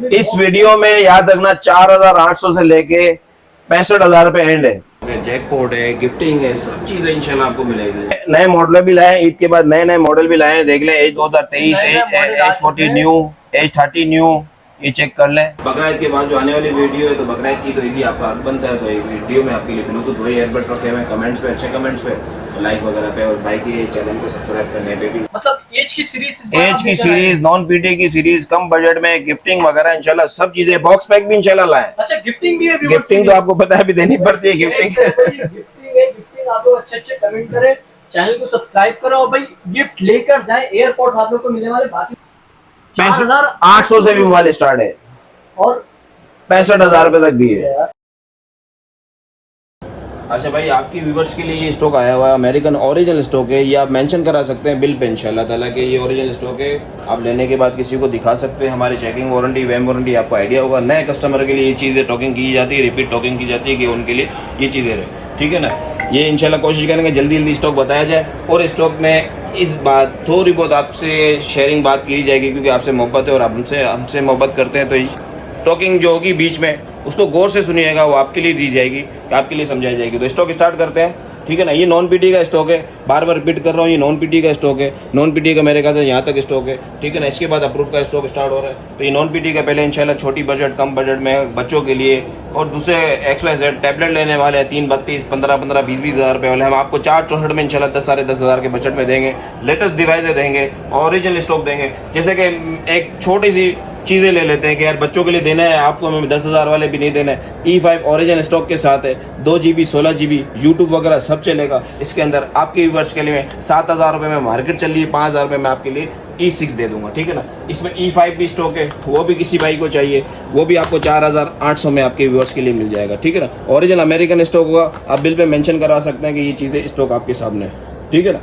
इस वीडियो में याद रखना 4,800 से लेके 65,000 रुपए एंड है। जैकपॉट है, गिफ्टिंग है, सब चीजें इंशाल्लाह आपको मिलेगी। नए मॉडल भी लाए, ईद के बाद नए नए मॉडल भी लाए, देख लें। As 2023, as 40 new, as 30 new, ये चेक कर लें। बकरा ईद के बाद जो आने वाली वीडियो है, तो बकरा ईद की तो ईदी आपका हक बनता है, तो ये वीडियो में आपके लिए ब्लूटूथ वही एयरबड रखे हुए, कमेंट्स पे, अच्छे कमेंट्स पे, लाइक वगैरह पे, और भाई के चैनल को सब्सक्राइब करने पे भी। मतलब एज की सीरीज, नॉन पीटी की सीरीज, कम बजट में, गिफ्टिंग वगैरह इंशाल्लाह सब चीजें, बॉक्स पैक भी इंशाल्लाह लाए। अच्छा गिफ्टिंग भी है, गिफ्टिंग तो आपको पता है भी देनी पड़ती है। गिफ्टिंग आप लोग अच्छे कमेंट करें, चैनल को सब्सक्राइब करो और भाई गिफ्ट लेकर जाए। एयरपोर्ट्स आप लोग को मिलने वाले, बाकी 4,800 से भी मोबाइल स्टार्ट है और 65,000 रुपए तक भी है। अच्छा भाई, आपकी व्यूवर्स के लिए ये स्टॉक आया हुआ है, अमेरिकन ओरिजिनल स्टॉक है। ये आप मेंशन करा सकते हैं बिल पे इंशाल्लाह ताला कि ये ओरिजिनल स्टॉक है। आप लेने के बाद किसी को दिखा सकते हैं। हमारी चेकिंग वारंटी, वैम वारंटी, आपको आइडिया होगा। नए कस्टमर के लिए ये चीज़ें टॉकिंग की जाती है, रिपीट टॉकिंग की जाती है कि उनके लिए ये चीज़ें रहे, ठीक है ना। ये इंशाल्लाह कोशिश करेंगे जल्दी जल्दी स्टॉक बताया जाए, और स्टॉक में इस बात थोड़ी बहुत आपसे शेयरिंग बात की जाएगी, क्योंकि आपसे मोहब्बत है और आप हमसे मोहब्बत करते हैं। तो टॉकिंग जो होगी बीच में, उसको गौर से सुनिएगा, वो आपके लिए दी जाएगी, आपके लिए समझाई जाएगी। तो स्टॉक स्टार्ट करते हैं, ठीक है ना। ये नॉन पीटी का स्टॉक है, बार बार रिपीट कर रहा हूँ, ये नॉन पीटी का स्टॉक है। नॉन पीटी का मेरे ख्याल से यहाँ तक स्टॉक है, ठीक है ना। इसके बाद अप्रूव का स्टॉक स्टार्ट हो रहा है। तो ये नॉन पीटी का पहले इंशाल्लाह छोटी बजट, कम बजट में बच्चों के लिए, और दूसरे XYZ टैबलेट लेने वाले हैं 3, 32, 15, 15, 20 हज़ार रुपये वाले, हम आपको 464 में इंशाल्लाह 10, साढ़े 10,000 के बजट में देंगे। लेटेस्ट डिवाइसें देंगे, ओरिजिनल स्टॉक देंगे। जैसे कि एक छोटी सी चीज़ें ले लेते हैं कि यार बच्चों के लिए देना है, आपको हमें 10,000 वाले भी नहीं देना है। E5 ओरिजिनल स्टॉक के साथ है, 2 GB 16 GB यूट्यूब वगैरह सब चलेगा इसके अंदर। आपके व्यूअर्स के लिए 7,000 रुपये में मार्केट चल रही है, 5,000 रुपये में आपके लिए E6 दे दूंगा, ठीक है ना। इसमें E5 भी स्टॉक है, वो भी किसी भाई को चाहिए, वो भी आपको 4,800 में आपके व्यूअर्स के लिए मिल जाएगा, ठीक है ना। ओरिजिनल अमेरिकन स्टॉक होगा, आप बिल पे मेंशन करा सकते हैं कि ये चीज़ें स्टॉक आपके सामने है, ठीक है ना।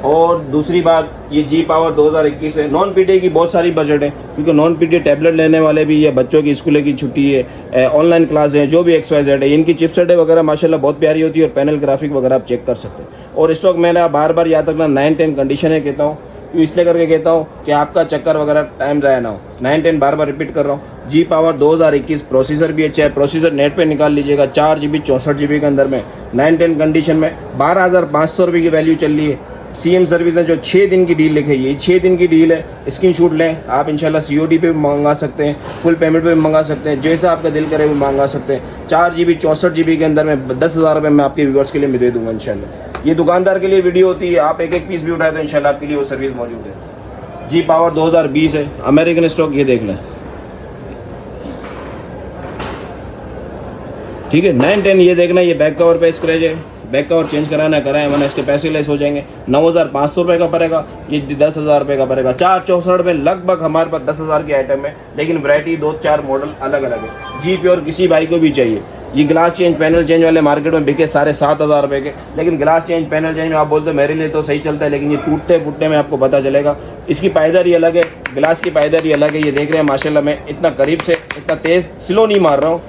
और दूसरी बात, ये जी पावर 2021 है। नॉन पीटी की बहुत सारी बजट है, क्योंकि नॉन पीटी टैबलेट लेने वाले भी, ये बच्चों की स्कूल की छुट्टी है, ऑनलाइन क्लास है, जो भी XYZ है, इनकी चिपसेट वगैरह माशाल्लाह बहुत प्यारी होती है, और पैनल ग्राफिक वगैरह आप चेक कर सकते हैं। और स्टॉक मैंने बार बार याद रखना 9-10 कंडीशन है कहता हूँ, इसलिए करके कहता हूँ कि आपका चक्कर वगैरह टाइम ज़ाया ना हो। 9-10 बार बार रिपीट कर रहा हूँ। जी पावर 2021, प्रोसेसर भी अच्छा है, प्रोसेसर नेट पे निकाल लीजिएगा, 4 GB 64 GB के अंदर में, 9-10 कंडीशन में 12,500 रुपये की वैल्यू चल रही है। CM सर्विस ने जो 6 दिन की डील लिखी है, ये 6 दिन की डील है, स्क्रीनशॉट लें आप। इंशाल्लाह COD पे भी मंगा सकते हैं, फुल पेमेंट पे भी मंगा सकते हैं, जैसा आपका दिल करे वो मंगा सकते हैं। 4 GB 64 GB के अंदर में 10,000 रुपये मैं आपके व्यूअर्स के लिए मैं दे दूंगा इंशाल्लाह। ये दुकानदार के लिए वीडियो होती है, आप एक एक पीस भी उठाए तो इंशाल्लाह आपके लिए वो सर्विस मौजूद है। जी पावर 2020 है, अमेरिकन स्टॉक, ये देख लें, ठीक है। 9-10 ये देखना, ये बैक कवर पे स्क्रैच है, बैक कवर चेंज कराना कराएं, वरना इसके पैसे लेस हो जाएंगे। 9,500 रुपये का पड़ेगा, ये 10,000 रुपये का पड़ेगा। 464 में लगभग हमारे पास 10,000 की आइटम है, लेकिन वैरायटी 2-4 मॉडल अलग अलग है। जी प्योर किसी भाई को भी चाहिए। ये ग्लास चेंज, पैनल चेंज वाले मार्केट में बिके 7,500 रुपये के, लेकिन ग्लास चेंज, पैनल चेंज में आप बोलते हो मेरे लिए तो सही चलता है, लेकिन ये टूटते फूटने में आपको पता चलेगा। इसकी पायदारी अलग है, ग्लास की पायदारी अलग है। ये देख रहे हैं माशाल्लाह, मैं इतना करीब से, इतना तेज स्लो नहीं मार रहा हूँ।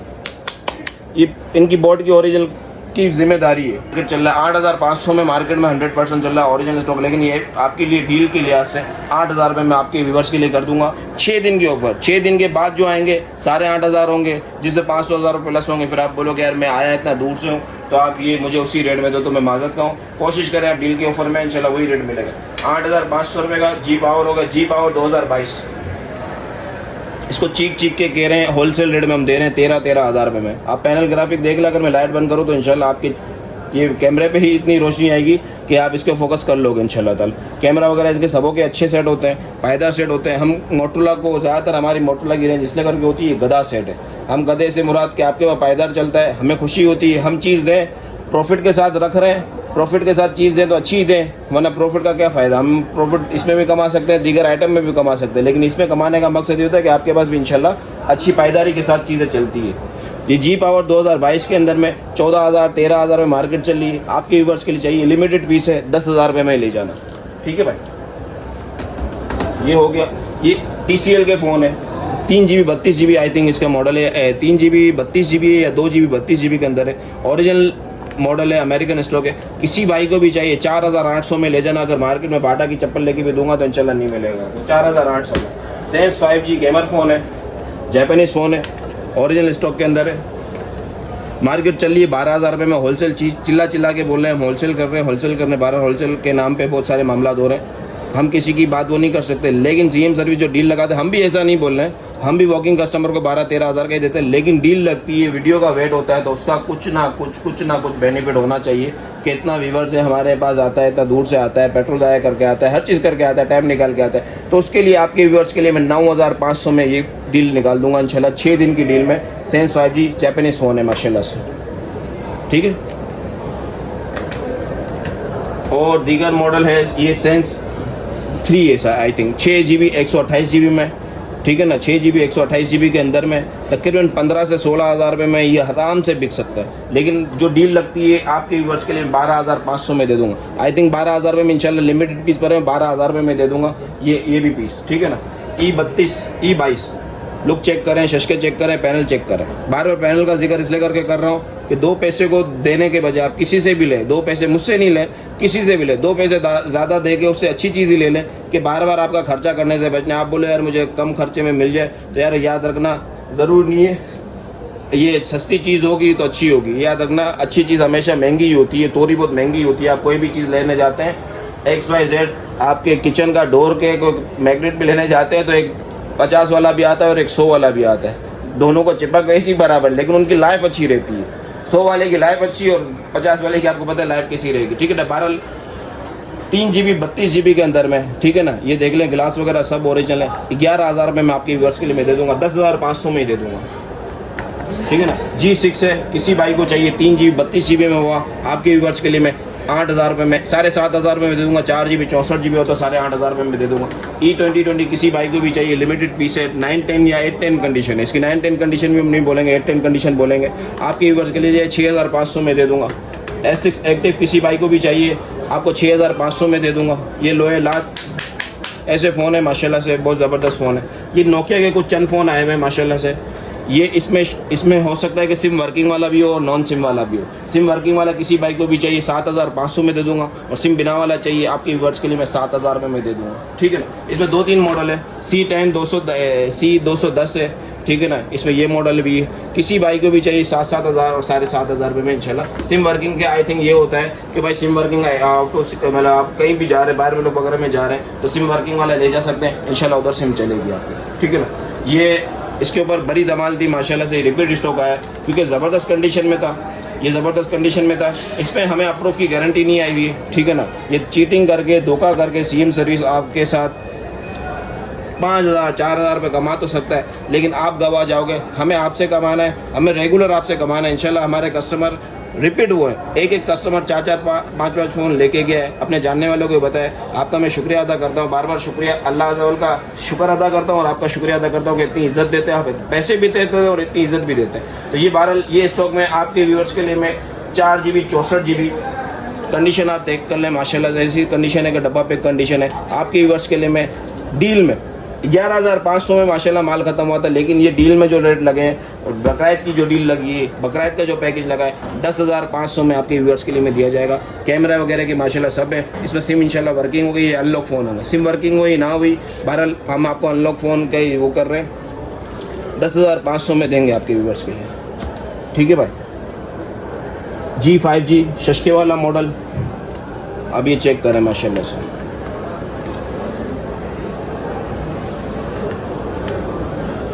ये इनकी बोर्ड की ओरिजिनल की जिम्मेदारी है। चल रहा है 8,500 में, मार्केट में 100% चल रहा है ओरिजिनल स्टॉक, लेकिन ये आपके लिए डील के लिहाज से 8,000 रुपये मैं आपके व्यूवर्स के लिए कर दूंगा। 6 दिन की ऑफर, 6 दिन के बाद जो आएंगे 8,500 होंगे, जिससे 500,000 रुपये प्लस होंगे। फिर आप बोलोगे यार मैं आया इतना दूर से हूँ, तो आप ये मुझे उसी रेट में दो, तो मैं माजत का हूँ। कोशिश करें आप डील के ऑफर में, इंशाल्लाह वही रेट मिलेगा। 8,500 रुपये का जी पावर होगा, जी पावर 2022। इसको चीख के कह रहे हैं, होलसेल रेट में हम दे रहे हैं 13 हज़ार रुपये में। आप पैनल ग्राफिक देख ला, अगर मैं लाइट बंद करूँ तो इंशाल्लाह आपकी ये कैमरे पे ही इतनी रोशनी आएगी कि आप इसके फोकस कर लोगे इंशाल्लाह ताला। कैमरा वगैरह इसके सबों के अच्छे सेट होते हैं, पायदार सेट होते हैं। हम मोटरोला को ज़्यादातर, हमारी मोटरोला की रेंज इसलिए करके होती है, गधा सेट है। हम गधे से मुराद के आपके पास पायदार चलता है, हमें खुशी होती है। हम चीज़ दें, प्रॉफिट के साथ रख रहे हैं, प्रॉफिट के साथ चीज़ दें तो अच्छी ही दें, वरना प्रॉफिट का क्या फ़ायदा। हम प्रॉफिट इसमें भी कमा सकते हैं, दीगर आइटम में भी कमा सकते हैं, लेकिन इसमें कमाने का मकसद ये होता है कि आपके पास भी इंशाल्लाह अच्छी पायदारी के साथ चीज़ें चलती है। ये जी पावर 2022 के अंदर में 14,000 13,000 में मार्केट चल रही है। आपके व्यूअर्स के लिए चाहिए, लिमिटेड पीस है, 10,000 रुपये में ले जाना, ठीक है भाई। ये हो गया। ये TCL के फ़ोन है, 3 GB 32 GB आई थिंक इसका मॉडल है। 3 GB 32 GB है या 2 GB 32 GB के अंदर है। ओरिजिनल मॉडल है, अमेरिकन स्टॉक है। किसी भाई को भी चाहिए 4,800 में ले जाना। अगर मार्केट में बाटा की चप्पल लेके भी दूंगा तो इंशाल्लाह नहीं मिलेगा। 4,800 में। सेंस 5G गेमर फ़ोन है, जापानीज़ फ़ोन है, ओरिजिनल स्टॉक के अंदर है। मार्केट चल रही है 12,000 रुपये में। होलसेल चीज़ चिल्ला के बोल रहे हैं हम होलसेल कर रहे हैं, होलसेल करने 12 होलसेल के नाम पे बहुत सारे मामला हो रहे हैं। हम किसी की बात वो नहीं कर सकते, लेकिन सीएम सर्विस जो डील लगाते हैं, हम भी ऐसा नहीं बोल रहे हैं, हम भी वॉकिंग कस्टमर को 12-13 हज़ार का ही देते हैं, लेकिन डील लगती है, वीडियो का वेट होता है, तो उसका कुछ ना कुछ बेनिफिट होना चाहिए। कितना व्यूवर से हमारे पास आता है, इतना दूर से आता है, पेट्रोल ज़ाया करके आता है, हर चीज़ करके आता है, टाइम निकाल के आता है, तो उसके लिए आपके व्यूवर्स के लिए मैं 9,500 में ये डील निकाल दूंगा इंशाल्लाह। 6 दिन की डील में। सेंस 5G जापानीज़ फ़ोन है माशाल्लाह से, ठीक है। और दीगर मॉडल है ये sense 3 I think 6GB 128GB में, ठीक है ना। 6GB 128GB के अंदर में तकरीबन 15 से 16 हज़ार रुपये में ये आराम से बिक सकता है, लेकिन जो डील लगती है आपके व्यूवर्स के लिए 12,500 में दे दूंगा। आई थिंक 12,000 रुपये में इंशाल्लाह लिमिटेड पीस पर मैं 12,000 रुपये में दे दूंगा ये भी पीस, ठीक है ना। E32 E22 लुक चेक करें, शशके चेक करें, पैनल चेक करें। बार बार पैनल का जिक्र इसलिए करके कर रहा हूँ कि 2 पैसे को देने के बजाय आप किसी से भी लें, 2 पैसे मुझसे नहीं लें, किसी से भी लें, 2 पैसे ज़्यादा दे के उससे अच्छी चीज़ ही ले लें कि बार बार आपका खर्चा करने से बचना। आप बोले यार मुझे कम खर्चे में मिल जाए, तो यार याद रखना ज़रूर नहीं है ये सस्ती चीज़ होगी तो अच्छी होगी। याद रखना अच्छी चीज़ हमेशा महंगी ही होती है, थोड़ी बहुत महंगी होती है। आप कोई भी चीज़ लेने जाते हैं XYZ, आपके किचन का डोर के कोई मैग्नेट भी लेने जाते हैं तो एक 50 वाला भी आता है और एक 100 वाला भी आता है। दोनों को चिपक गई थी बराबर, लेकिन उनकी लाइफ अच्छी रहती है। 100 वाले की लाइफ अच्छी और 50 वाले की आपको पता है लाइफ कैसी रहेगी, ठीक है ना। 3GB 32GB के अंदर में, ठीक है ना। ये देख लें, गिलास वगैरह सब ओरिजिनल है। 11,000 रुपये में आपके व्यूअर्स के लिए मैं दे दूंगा, 10,500 में ही दे दूंगा, ठीक है ना। G6 है, किसी भाई को चाहिए 3GB 32GB में हुआ, आपके व्यूअर्स के लिए मैं 8,000 रुपये में 7,500 रुपये में दे दूंगा। 4GB 64GB हो तो 8,500 रुपये में दे दूंगा। E2020 किसी भाई को भी चाहिए, लिमिटेड पीस है, 910 या 810 कंडीशन है। इसकी 910 कंडीशन भी हम नहीं बोलेंगे, 810 कंडीशन बोलेंगे। आपके व्यूअर्स के लिए 6,500 में दे दूंगा। S6 एक्टिव किसी भाई को भी चाहिए, आपको 6,500 में दे दूंगा। ये लोहे लात ऐसे फ़ोन है माशाल्लाह से, बहुत ज़बरदस्त फ़ोन है। ये नोकिया के कुछ चंद फ़ोन आए हुए हैं माशाल्लाह से। ये इसमें हो सकता है कि सिम वर्किंग वाला भी हो और नॉन सिम वाला भी हो। सिम वर्किंग वाला किसी भाई को भी चाहिए 7,500 में दे दूंगा, और सिम बिना वाला चाहिए आपके व्यूअर्स के लिए मैं 7,000 रुपये में दे दूंगा, ठीक है ना। इसमें 2-3 मॉडल है, C210 है, ठीक है ना। इसमें ये मॉडल भी है, किसी भाई को भी चाहिए 7,000 और 7,500 रुपये में इंशाल्लाह। सिम वर्किंग के आई थिंक ये होता है कि भाई सिम वर्किंग मतलब आप कहीं भी जा रहे हैं, बाहर में लोग वगैरह में जा रहे हैं तो सिम वर्किंग वाला ले जा सकते हैं इंशाल्लाह, उधर सिम चलेगी आपकी, ठीक है ना। ये इसके ऊपर बड़ी धमाल थी माशाल्लाह से, रिपीट स्टॉक आया क्योंकि ज़बरदस्त कंडीशन में था, ये ज़बरदस्त कंडीशन में था। इस पर हमें अप्रूव की गारंटी नहीं आई हुई है, ठीक है ना। ये चीटिंग करके, धोखा करके सीएम सर्विस आपके साथ 5,000 4,000 रुपये कमा तो सकता है, लेकिन आप गवा जाओगे। हमें आपसे कमाना है, हमें रेगुलर आपसे कमाना है इंशाल्लाह। हमारे कस्टमर रिपीट हुए हैं, एक कस्टमर 4-4 5-5 फ़ोन लेके गया है, अपने जानने वालों को बताया। आपका मैं शुक्रिया अदा करता हूँ, बार बार शुक्रिया, अल्लाह अज़्ज़ा का शुक्र अदा करता हूँ और आपका शुक्रिया अदा करता हूँ कि इतनी इज़्ज़त देते हैं आप, पैसे भी देते हैं और इतनी इज़्ज़त भी देते हैं। तो ये बहरहाल ये स्टॉक में आपके व्यूअर्स के लिए मैं 4GB 64GB कंडीशन आप देख कर लें माशाल्लाह, ऐसी कंडीशन है कि डब्बा पे कंडीशन है। आपके व्यूअर्स के लिए मैं डील में 11,500 में माशाल्लाह माल खत्म हुआ था, लेकिन ये डील में जो रेट लगे हैं और बकरीद की जो डील लगी है, बकरीद का जो पैकेज लगा है 10,500 में आपके व्यूअर्स के लिए मैं दिया जाएगा। कैमरा वगैरह की माशाल्लाह सब है, इसमें सिम इंशाल्लाह वर्किंग हो गई, अनलॉक फ़ोन होगा। सिम वर्किंग हुई ना हुई, बहरहाल हम आपको अनलॉक फ़ोन का वो कर रहे हैं, 10,500 में देंगे आपके व्यूअर्स के लिए, ठीक है भाई। G5G शशके वाला मॉडल, अब ये चेक करें माशाल्लाह से,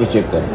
ये चेक करें।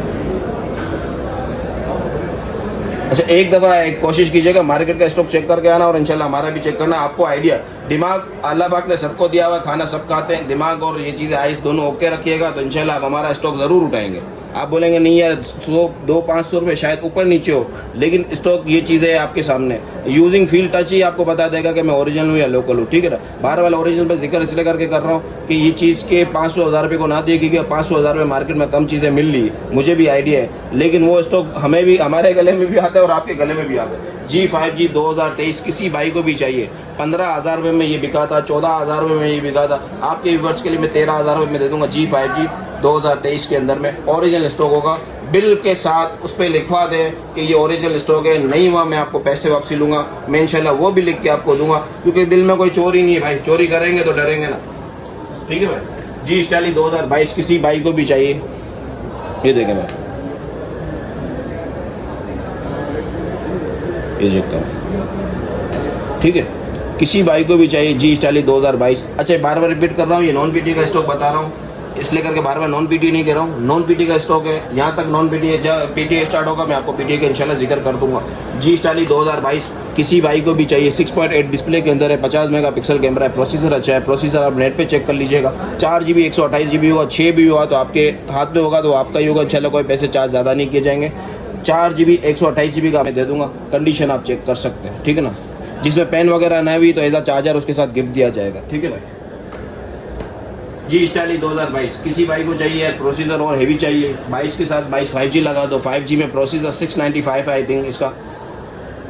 अच्छा, एक दफ़ा एक कोशिश कीजिएगा मार्केट का स्टॉक चेक करके आना और इंशाल्लाह हमारा भी चेक करना। आपको आइडिया, दिमाग अल्लाह पाक ने सबको दिया हुआ, खाना सब खाते हैं, दिमाग और ये चीज़ें आइस दोनों ओके रखिएगा तो इंशाल्लाह आप हमारा स्टॉक ज़रूर उठाएंगे। आप बोलेंगे नहीं यार 200-500 रुपये शायद ऊपर नीचे हो, लेकिन स्टॉक ये चीज़ें है आपके सामने। यूजिंग फील टच ही आपको बता देगा कि मैं ओरिजिनल हूँ या लोकल हूँ, ठीक है ना। बाहर वाला ओरिजिनल पर जिक्र इसलिए करके कर रहा हूँ कि ये चीज़ के 500-1000 रुपये को ना देखिए कि 500-1000 रुपये मार्केट में कम चीज़ें मिल रही है, मुझे भी आइडिया है, लेकिन वो स्टॉक हमें भी, हमारे गले में भी आता है और आपके गले में भी आता है। G5G 2023 किसी भाई को भी चाहिए, 15,000 रुपये में ये बिका था, 14,000 रुपये में ये बिका था। आपके व्यूअर्स के लिए मैं 13,000 रुपये में दे दूंगा। G5G 2023 के अंदर में ओरिजिनल स्टॉक होगा, बिल के साथ उस पर लिखवा दें कि ये ओरिजिनल स्टॉक है, नहीं हुआ मैं आपको पैसे वापसी लूँगा, मैं इंशाल्लाह वो भी लिख के आपको दूंगा, क्योंकि दिल में कोई चोरी नहीं है भाई, चोरी करेंगे तो डरेंगे ना, ठीक है भाई। G Styling 2022 किसी भाई को भी चाहिए, ये देखें भाई, ये चेक करें, ठीक है। किसी बाइक को भी चाहिए जी स्टाइली 2022। अच्छा, बार बार रिपीट कर रहा हूँ, ये नॉन पीटी का स्टॉक बता रहा हूँ, इसलिए करके बार बार नॉन पीटी नहीं कह रहा हूँ, नॉन पीटी का स्टॉक है। यहाँ तक नॉन पीटी है, जब पीटी स्टार्ट होगा मैं आपको पीटी का इंशाल्लाह जिक्र कर दूंगा। जी स्टाइली 2022 किसी बाइक को भी चाहिए। 6.8 डिस्प्ले के अंदर है, 50 मेगापिक्सल कैमरा है, प्रोसेसर अच्छा है। प्रोसेसर आप नेट पे चेक कर लीजिएगा। 4GB 128GB होगा, 6 भी हुआ तो आपके हाथ में होगा तो आपका ही होगा इंशाल्लाह, कोई पैसे चार्ज ज़्यादा नहीं किए जाएंगे। 4GB 128GB का मैं दे दूंगा, कंडीशन आप चेक कर सकते हैं, ठीक है ना। जिसमें पेन वगैरह ना हुई तो एज अ चार्जर उसके साथ गिफ्ट दिया जाएगा, ठीक है भाई। जी स्टाइली 2022 किसी बाइक को चाहिए, प्रोसेसर और हेवी चाहिए, 22 के साथ 22 5G लगा दो। 5G में प्रोसेसर 695 है आई थिंक इसका,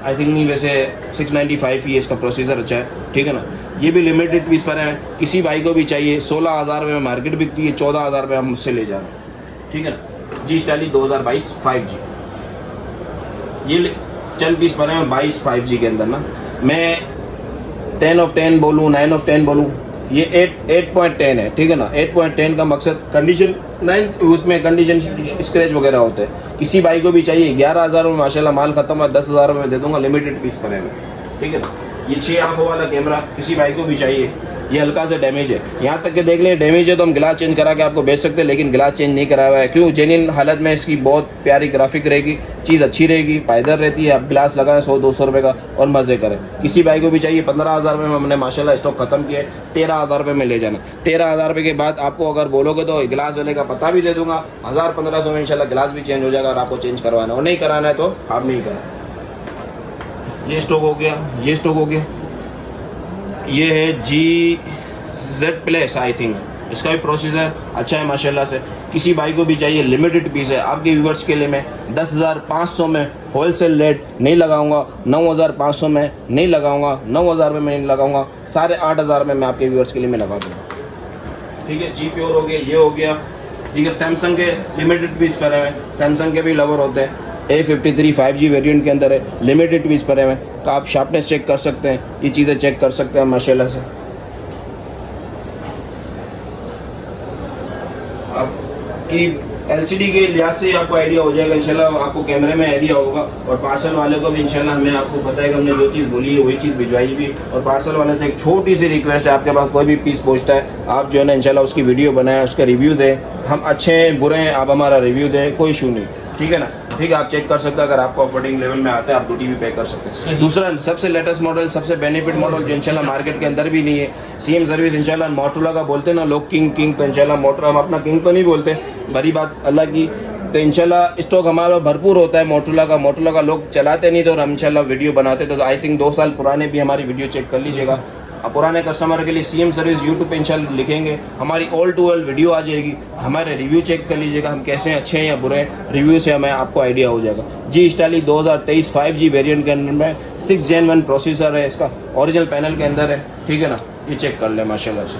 आई थिंक नहीं, वैसे 695 ही है इसका प्रोसेसर, अच्छा है, ठीक है ना। ये भी लिमिटेड पीस पर है, किसी बाइक को भी चाहिए। 16,000 में मार्केट बिकती है, 14,000 में हम मुझसे ले जा रहे हैं, ठीक है ना। जी स्टाइली 2022 5G, ये चंद पीस पर है 22 5G के अंदर ना। मैं 10 of 10 बोलूँ, 9 of 10 बोलूँ, ये 8.10 है, ठीक है ना। 8.10 का मकसद कंडीशन 9, उसमें कंडीशन स्क्रैच वगैरह होते हैं। किसी बाइक को भी चाहिए 11,000 में माशाल्लाह माल खत्म है, 10,000 में दे दूंगा, लिमिटेड पीस पर है, ठीक है ना। ये 6 आंखों वाला कैमरा किसी बाइक को भी चाहिए। ये हल्का सा डैमेज है, यहाँ तक कि देख लें डैमेज है तो हम गिलास चेंज करा के आपको बेच सकते हैं, लेकिन गिलास चेंज नहीं कराया हुआ है। क्यों? जेन्युइन हालत में इसकी बहुत प्यारी ग्राफिक रहेगी, चीज़ अच्छी रहेगी, पायदर रहती है। आप गिलास लगाएं 100-200 रुपये का और मज़े करें। किसी बाइक को भी चाहिए 15,000 में हमने माशाल्लाह स्टॉक खत्म किया है, 13,000 रुपये में ले जाना। 13,000 रुपये के बाद आपको अगर बोलोगे तो गिलास वाले का पता भी दे दूंगा, 1,000-1,500 में इंशाल्लाह गिलास भी चेंज हो जाएगा। और आपको चेंज करवाना और नहीं कराना है तो आप नहीं करें। ये स्टॉक हो गया, ये स्टॉक हो गया। ये है GZ+ आई थिंक, इसका भी प्रोसेसर अच्छा है माशाल्लाह से। किसी बाइक को भी चाहिए, लिमिटेड पीस है आपके व्यूवर्स के लिए। मैं 10,500 में होलसेल रेट नहीं लगाऊंगा, 9,500 में नहीं लगाऊंगा, 9,000 में नहीं लगाऊंगा, 8,500 में मैं आपके व्यूवर्स के लिए मैं लगा दूँगा, ठीक है। जी प्योर हो गया, ये हो गया, ठीक है। सैमसंग के लिमिटेड पीस पर है, सैमसंग के भी लवर होते हैं। A53 5G वेरिएंट के अंदर है, लिमिटेड पीस पर है, तो आप शार्पनेस चेक कर सकते हैं, ये चीज़ें चेक कर सकते हैं माशाल्लाह से। आपकी LCD के लिहाज से आपको आइडिया हो जाएगा इंशाल्लाह, आपको कैमरे में आइडिया होगा। और पार्सल वाले को भी इंशाल्लाह हमें आपको पता है कि हमने जो चीज़ बोली है वही चीज़ भिजवाई भी। और पार्सल वाले से एक छोटी सी रिक्वेस्ट है, आपके पास कोई भी पीस पहुंचता है, आप जो है ना इंशाल्लाह उसकी वीडियो बनाएं, उसका रिव्यू दें। हम अच्छे हैं बुरे हैं, आप हमारा रिव्यू दें, कोई इशू नहीं, ठीक है ना। ठीक है, आप चेक कर सकते हैं, अगर आपको अफोर्डिंग लेवल में आता है आप 2 TV पे कर सकते हैं। दूसरा सबसे लेटेस्ट मॉडल, सबसे बेनिफिट मॉडल जो इंशाल्लाह मार्केट के अंदर भी नहीं है, सेम सर्विस इंशाल्लाह मोटरोला का बोलते हैं ना लोग, किंग तो इंशाल्लाह मोटरोला, हम अपना किंग तो नहीं बोलते, बड़ी बात अल्लाह की। तो इंशाल्लाह स्टॉक हमारा भरपूर होता है मोटरोला का लोग चलाते नहीं थे और हम इंशाल्लाह वीडियो बनाते थे। तो आई थिंक 2 साल पुराने भी हमारी वीडियो चेक कर लीजिएगा। पुराने कस्टमर के लिए सीएम सर्विस यूट्यूब पे इंशाल्लाह लिखेंगे, हमारी ऑल टू ऑल वीडियो आ जाएगी, हमारे रिव्यू चेक कर लीजिएगा, हम कैसे हैं, अच्छे हैं या बुरे हैं, रिव्यू से हमें आपको आइडिया हो जाएगा। जी स्टाइली 2023 5G वेरिएंट के अंदर में 6 Gen 1 प्रोसेसर है, इसका ओरिजिनल पैनल के अंदर है, ठीक है ना। ये चेक कर लें माशाल्लाह से,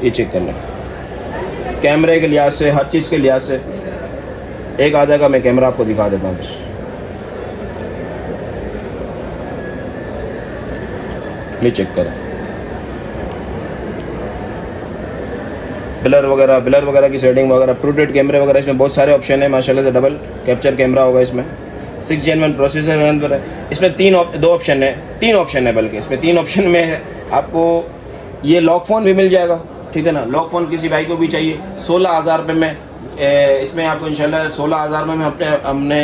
ये चेक कर लें कैमरे के लिहाज से, हर चीज़ के लिहाज से। एक आधा का मैं कैमरा आपको दिखा देता हूँ बस, ये चेक करें। ब्लर वगैरह की सेटिंग वगैरह, प्रूटेड कैमरे वगैरह, इसमें बहुत सारे ऑप्शन है माशाल्लाह से। डबल कैप्चर कैमरा होगा इसमें, 6 Gen 1 प्रोसेसर है। इसमें 3 ऑप्शन है बल्कि इसमें 3 ऑप्शन में है। आपको ये लॉक फ़ोन भी मिल जाएगा, ठीक है ना। लॉक फ़ोन किसी भाई को भी चाहिए 16,000 रुपये में, इसमें आपको इंशाल्लाह 16,000 में हमने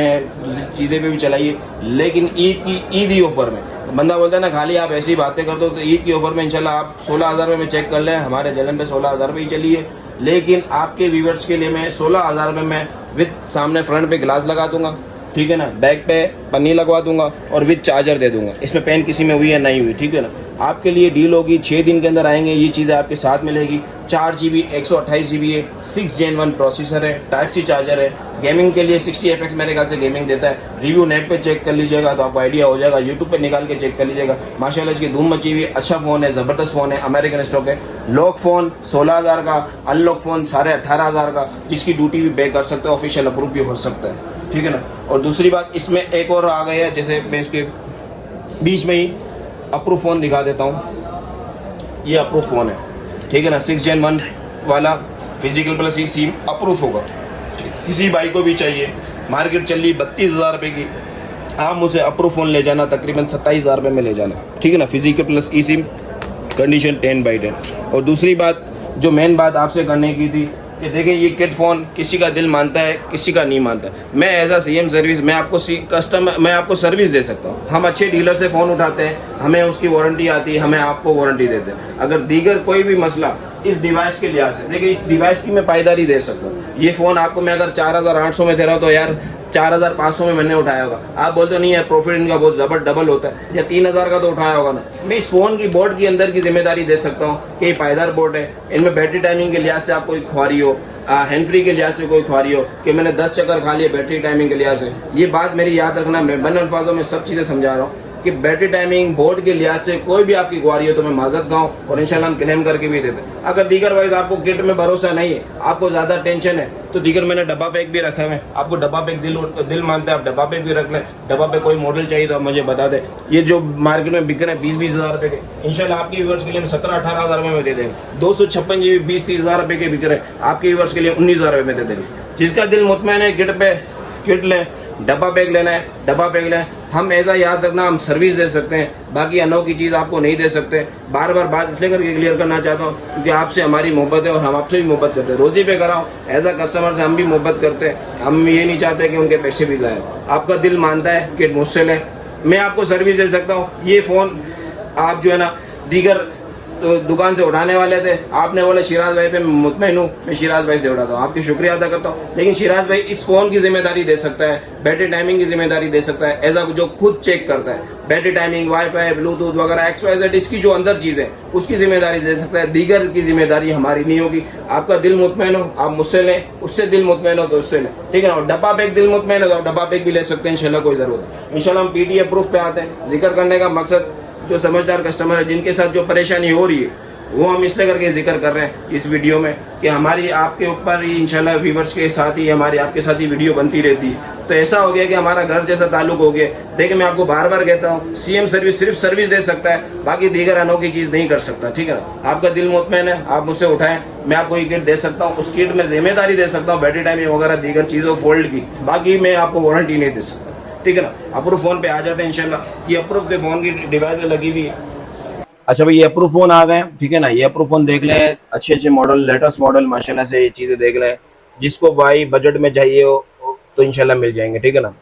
चीज़ें पे भी चलाई है, लेकिन ईद ही ऑफर में। बंदा बोलता है ना खाली आप ऐसी बातें कर दो, तो ईद की ऑफर में इंशाल्लाह आप 16,000 रुपये में चेक कर लें, हमारे चैनल पे 16,000 रुपये ही चली है। लेकिन आपके व्यूवर्स के लिए मैं 16,000 रुपये में विद सामने फ्रंट पे ग्लास लगा दूंगा, ठीक है ना, बैक पे पन्नी लगवा दूंगा और विद चार्जर दे दूंगा। इसमें पेन किसी में हुई है नहीं हुई, ठीक है ना। आपके लिए डील होगी, 6 दिन के अंदर आएंगे, ये चीज़ें आपके साथ मिलेगी। 4GB 128GB है, 6 Gen 1 प्रोसेसर है, टाइप सी चार्जर है। गेमिंग के लिए 60 fps मेरे ख्याल से गेमिंग देता है। रिव्यू नेट पे चेक कर लीजिएगा तो आपको आइडिया हो जाएगा, यूट्यूब पे निकाल के चेक कर लीजिएगा। माशाल्लाह इसकी धूम मची हुई है, अच्छा फ़ोन है, ज़बरदस्त फ़ोन है, अमेरिकन स्टॉक है। लॉक फ़ोन 16,000 का, अनलॉक फ़ोन 18,500 का, जिसकी ड्यूटी भी पे कर सकते हो, ऑफिशियल अप्रूव भी हो सकता है, ठीक है ना। और दूसरी बात इसमें एक और आ गई है, जैसे मैं इसके बीच में ही अप्रूव फ़ोन दिखा देता हूँ। ये अप्रूव फ़ोन है, ठीक है ना, 6 Gen 1 वाला फिजिकल प्लस ई सिम अप्रूव होगा। किसी बाइक को भी चाहिए, मार्केट चल रही 32,000 रुपये की, आप मुझसे अप्रूव फ़ोन ले जाना, तकरीबन 27,000 रुपये में ले जाना, ठीक है ना। फिजिकल प्लस ई सिम, कंडीशन 10/10। और दूसरी बात जो मेन बात आपसे करने की थी कि देखिए ये किट फ़ोन किसी का दिल मानता है, किसी का नहीं मानता। मैं एज अ CM सर्विस मैं आपको सर्विस दे सकता हूँ। हम अच्छे डीलर से फ़ोन उठाते हैं, हमें उसकी वारंटी आती है, हमें आपको वारंटी देते हैं। अगर दीगर कोई भी मसला इस डिवाइस के लिहाज से, देखिए इस डिवाइस की मैं पायदारी दे सकता हूँ। ये फ़ोन आपको मैं अगर 4,800 में दे रहा हूँ तो यार 4,500 में मैंने उठाया होगा। आप बोलते हो नहीं यार प्रॉफिट इनका बहुत डबल होता है, या 3,000 का तो उठाया होगा ना। मैं इस फ़ोन की बोर्ड के अंदर की जिम्मेदारी दे सकता हूँ कि ये पायदार बोर्ड है, इनमें बैटरी टाइमिंग के लिहाज से आपको कोई ख्वारी हो, हैंड फ्री के लिहाज से कोई ख्वारी हो कि मैंने 10 चक्कर खा लिए बैटरी टाइमिंग के लिहाज से। ये बात मेरी याद रखना, मैं बन अल्फाजों में सब चीज़ें समझा रहा हूँ कि बैटरी टाइमिंग बोर्ड के लिहाज से कोई भी आपकी ख्वारी हो तो मैं माजरत गाऊँ और इंशाल्लाह हम क्लेम करके भी देते हैं। अगर दीगर वाइज आपको किट में भरोसा नहीं है, आपको ज़्यादा टेंशन है, तो दीगर मैंने डब्बा पैक भी रखे हुए हैं। आपको डब्बा पैक दिल मानता है, आप डब्बा पैक भी रख लें। डब्बा पैक कोई मॉडल चाहिए तो आप मुझे बता दें। ये जो मार्केट में बिक रहे हैं 20-20 हज़ार रुपये के, इंशाल्लाह आपके व्यूअर्स के लिए हम 17-18 हज़ार रुपये में दे देंगे। 256 GB 20-30 हज़ार रुपये के बिक रहे हैं, आपके व्यूअर्स के लिए 19,000 रुपये में दे देंगे। जिसका दिल मुतमैन है किट पे किट लें, डब्बा पैक लेना है डब्बा पैक लें। हम ऐसा याद रखना, हम सर्विस दे सकते हैं, बाकी अनोखी चीज़ आपको नहीं दे सकते। बार बार बात इसलिए करके क्लियर करना चाहता हूँ क्योंकि आपसे हमारी मोहब्बत है और हम आपसे भी मोहब्बत करते हैं। रोज़ी पे कराओ, एज अ कस्टमर से हम भी मोहब्बत करते हैं। हम ये नहीं चाहते कि उनके पैसे भी जाए। आपका दिल मानता है कि मुझसे लें, मैं आपको सर्विस दे सकता हूँ। ये फ़ोन आप जो है ना दीगर तो दुकान से उठाने वाले थे, आपने बोला शिराज भाई पे मैं मुतमईन हूँ, मैं शिराज भाई से उठाता हूँ, आपकी शुक्रिया अदा करता हूँ। लेकिन शिराज भाई इस फ़ोन की जिम्मेदारी दे सकता है, बैटरी टाइमिंग की जिम्मेदारी दे सकता है, एज अ जो खुद चेक करता है बैटरी टाइमिंग, वाईफाई, ब्लूटूथ वगैरह XYZ इसकी जो अंदर चीज़ें उसकी जिम्मेदारी दे सकता है। दीगर की जिम्मेदारी हमारी नहीं होगी। आपका दिल मुतमईन हो आप मुझसे लें, उससे दिल मुतमईन हो तो उससे लें, ठीक है ना। और डब्बा पैक दिल मुतमईन हो तो आप डब्बा पैक भी ले सकते हैं, इंशाल्लाह कोई ज़रूरत है। इंशाल्लाह हम PTA प्रूफ पे आते हैं। जिक्र करने का मकसद जो समझदार कस्टमर है, जिनके साथ जो परेशानी हो रही है, वो हम इसलिए करके जिक्र कर रहे हैं इस वीडियो में कि हमारी आपके ऊपर ही इंशाल्लाह व्यूवर्स के साथ ही हमारी आपके साथ ही वीडियो बनती रहती है। तो ऐसा हो गया कि हमारा घर जैसा ताल्लुक हो गया। देखिए मैं आपको बार बार कहता हूँ CM सर्विस सिर्फ सर्विस दे सकता है, बाकी दीगर अनोखी चीज़ नहीं कर सकता, ठीक है ना। आपका दिल मुतमैन है, आप मुझसे उठाएं, मैं आपको ये किट दे सकता हूँ। उस किट में जिम्मेदारी दे सकता हूँ बैटरी टाइमिंग वगैरह दीगर चीज़ों फोल्ड की, बाकी मैं आपको वारंटी नहीं दे सकता, ठीक है ना। अप्रूव फ़ोन पे आ जाते हैं इंशाल्लाह। ये अप्रूव के फ़ोन की डिवाइस लगी हुई है। अच्छा भाई ये अप्रूव फ़ोन आ गए, ठीक है ना। ये अप्रूव फ़ोन देख लें, अच्छे अच्छे मॉडल, लेटेस्ट मॉडल माशाल्लाह से ये चीज़ें देख लें। जिसको भाई बजट में चाहिए हो तो इंशाल्लाह मिल जाएंगे, ठीक है ना।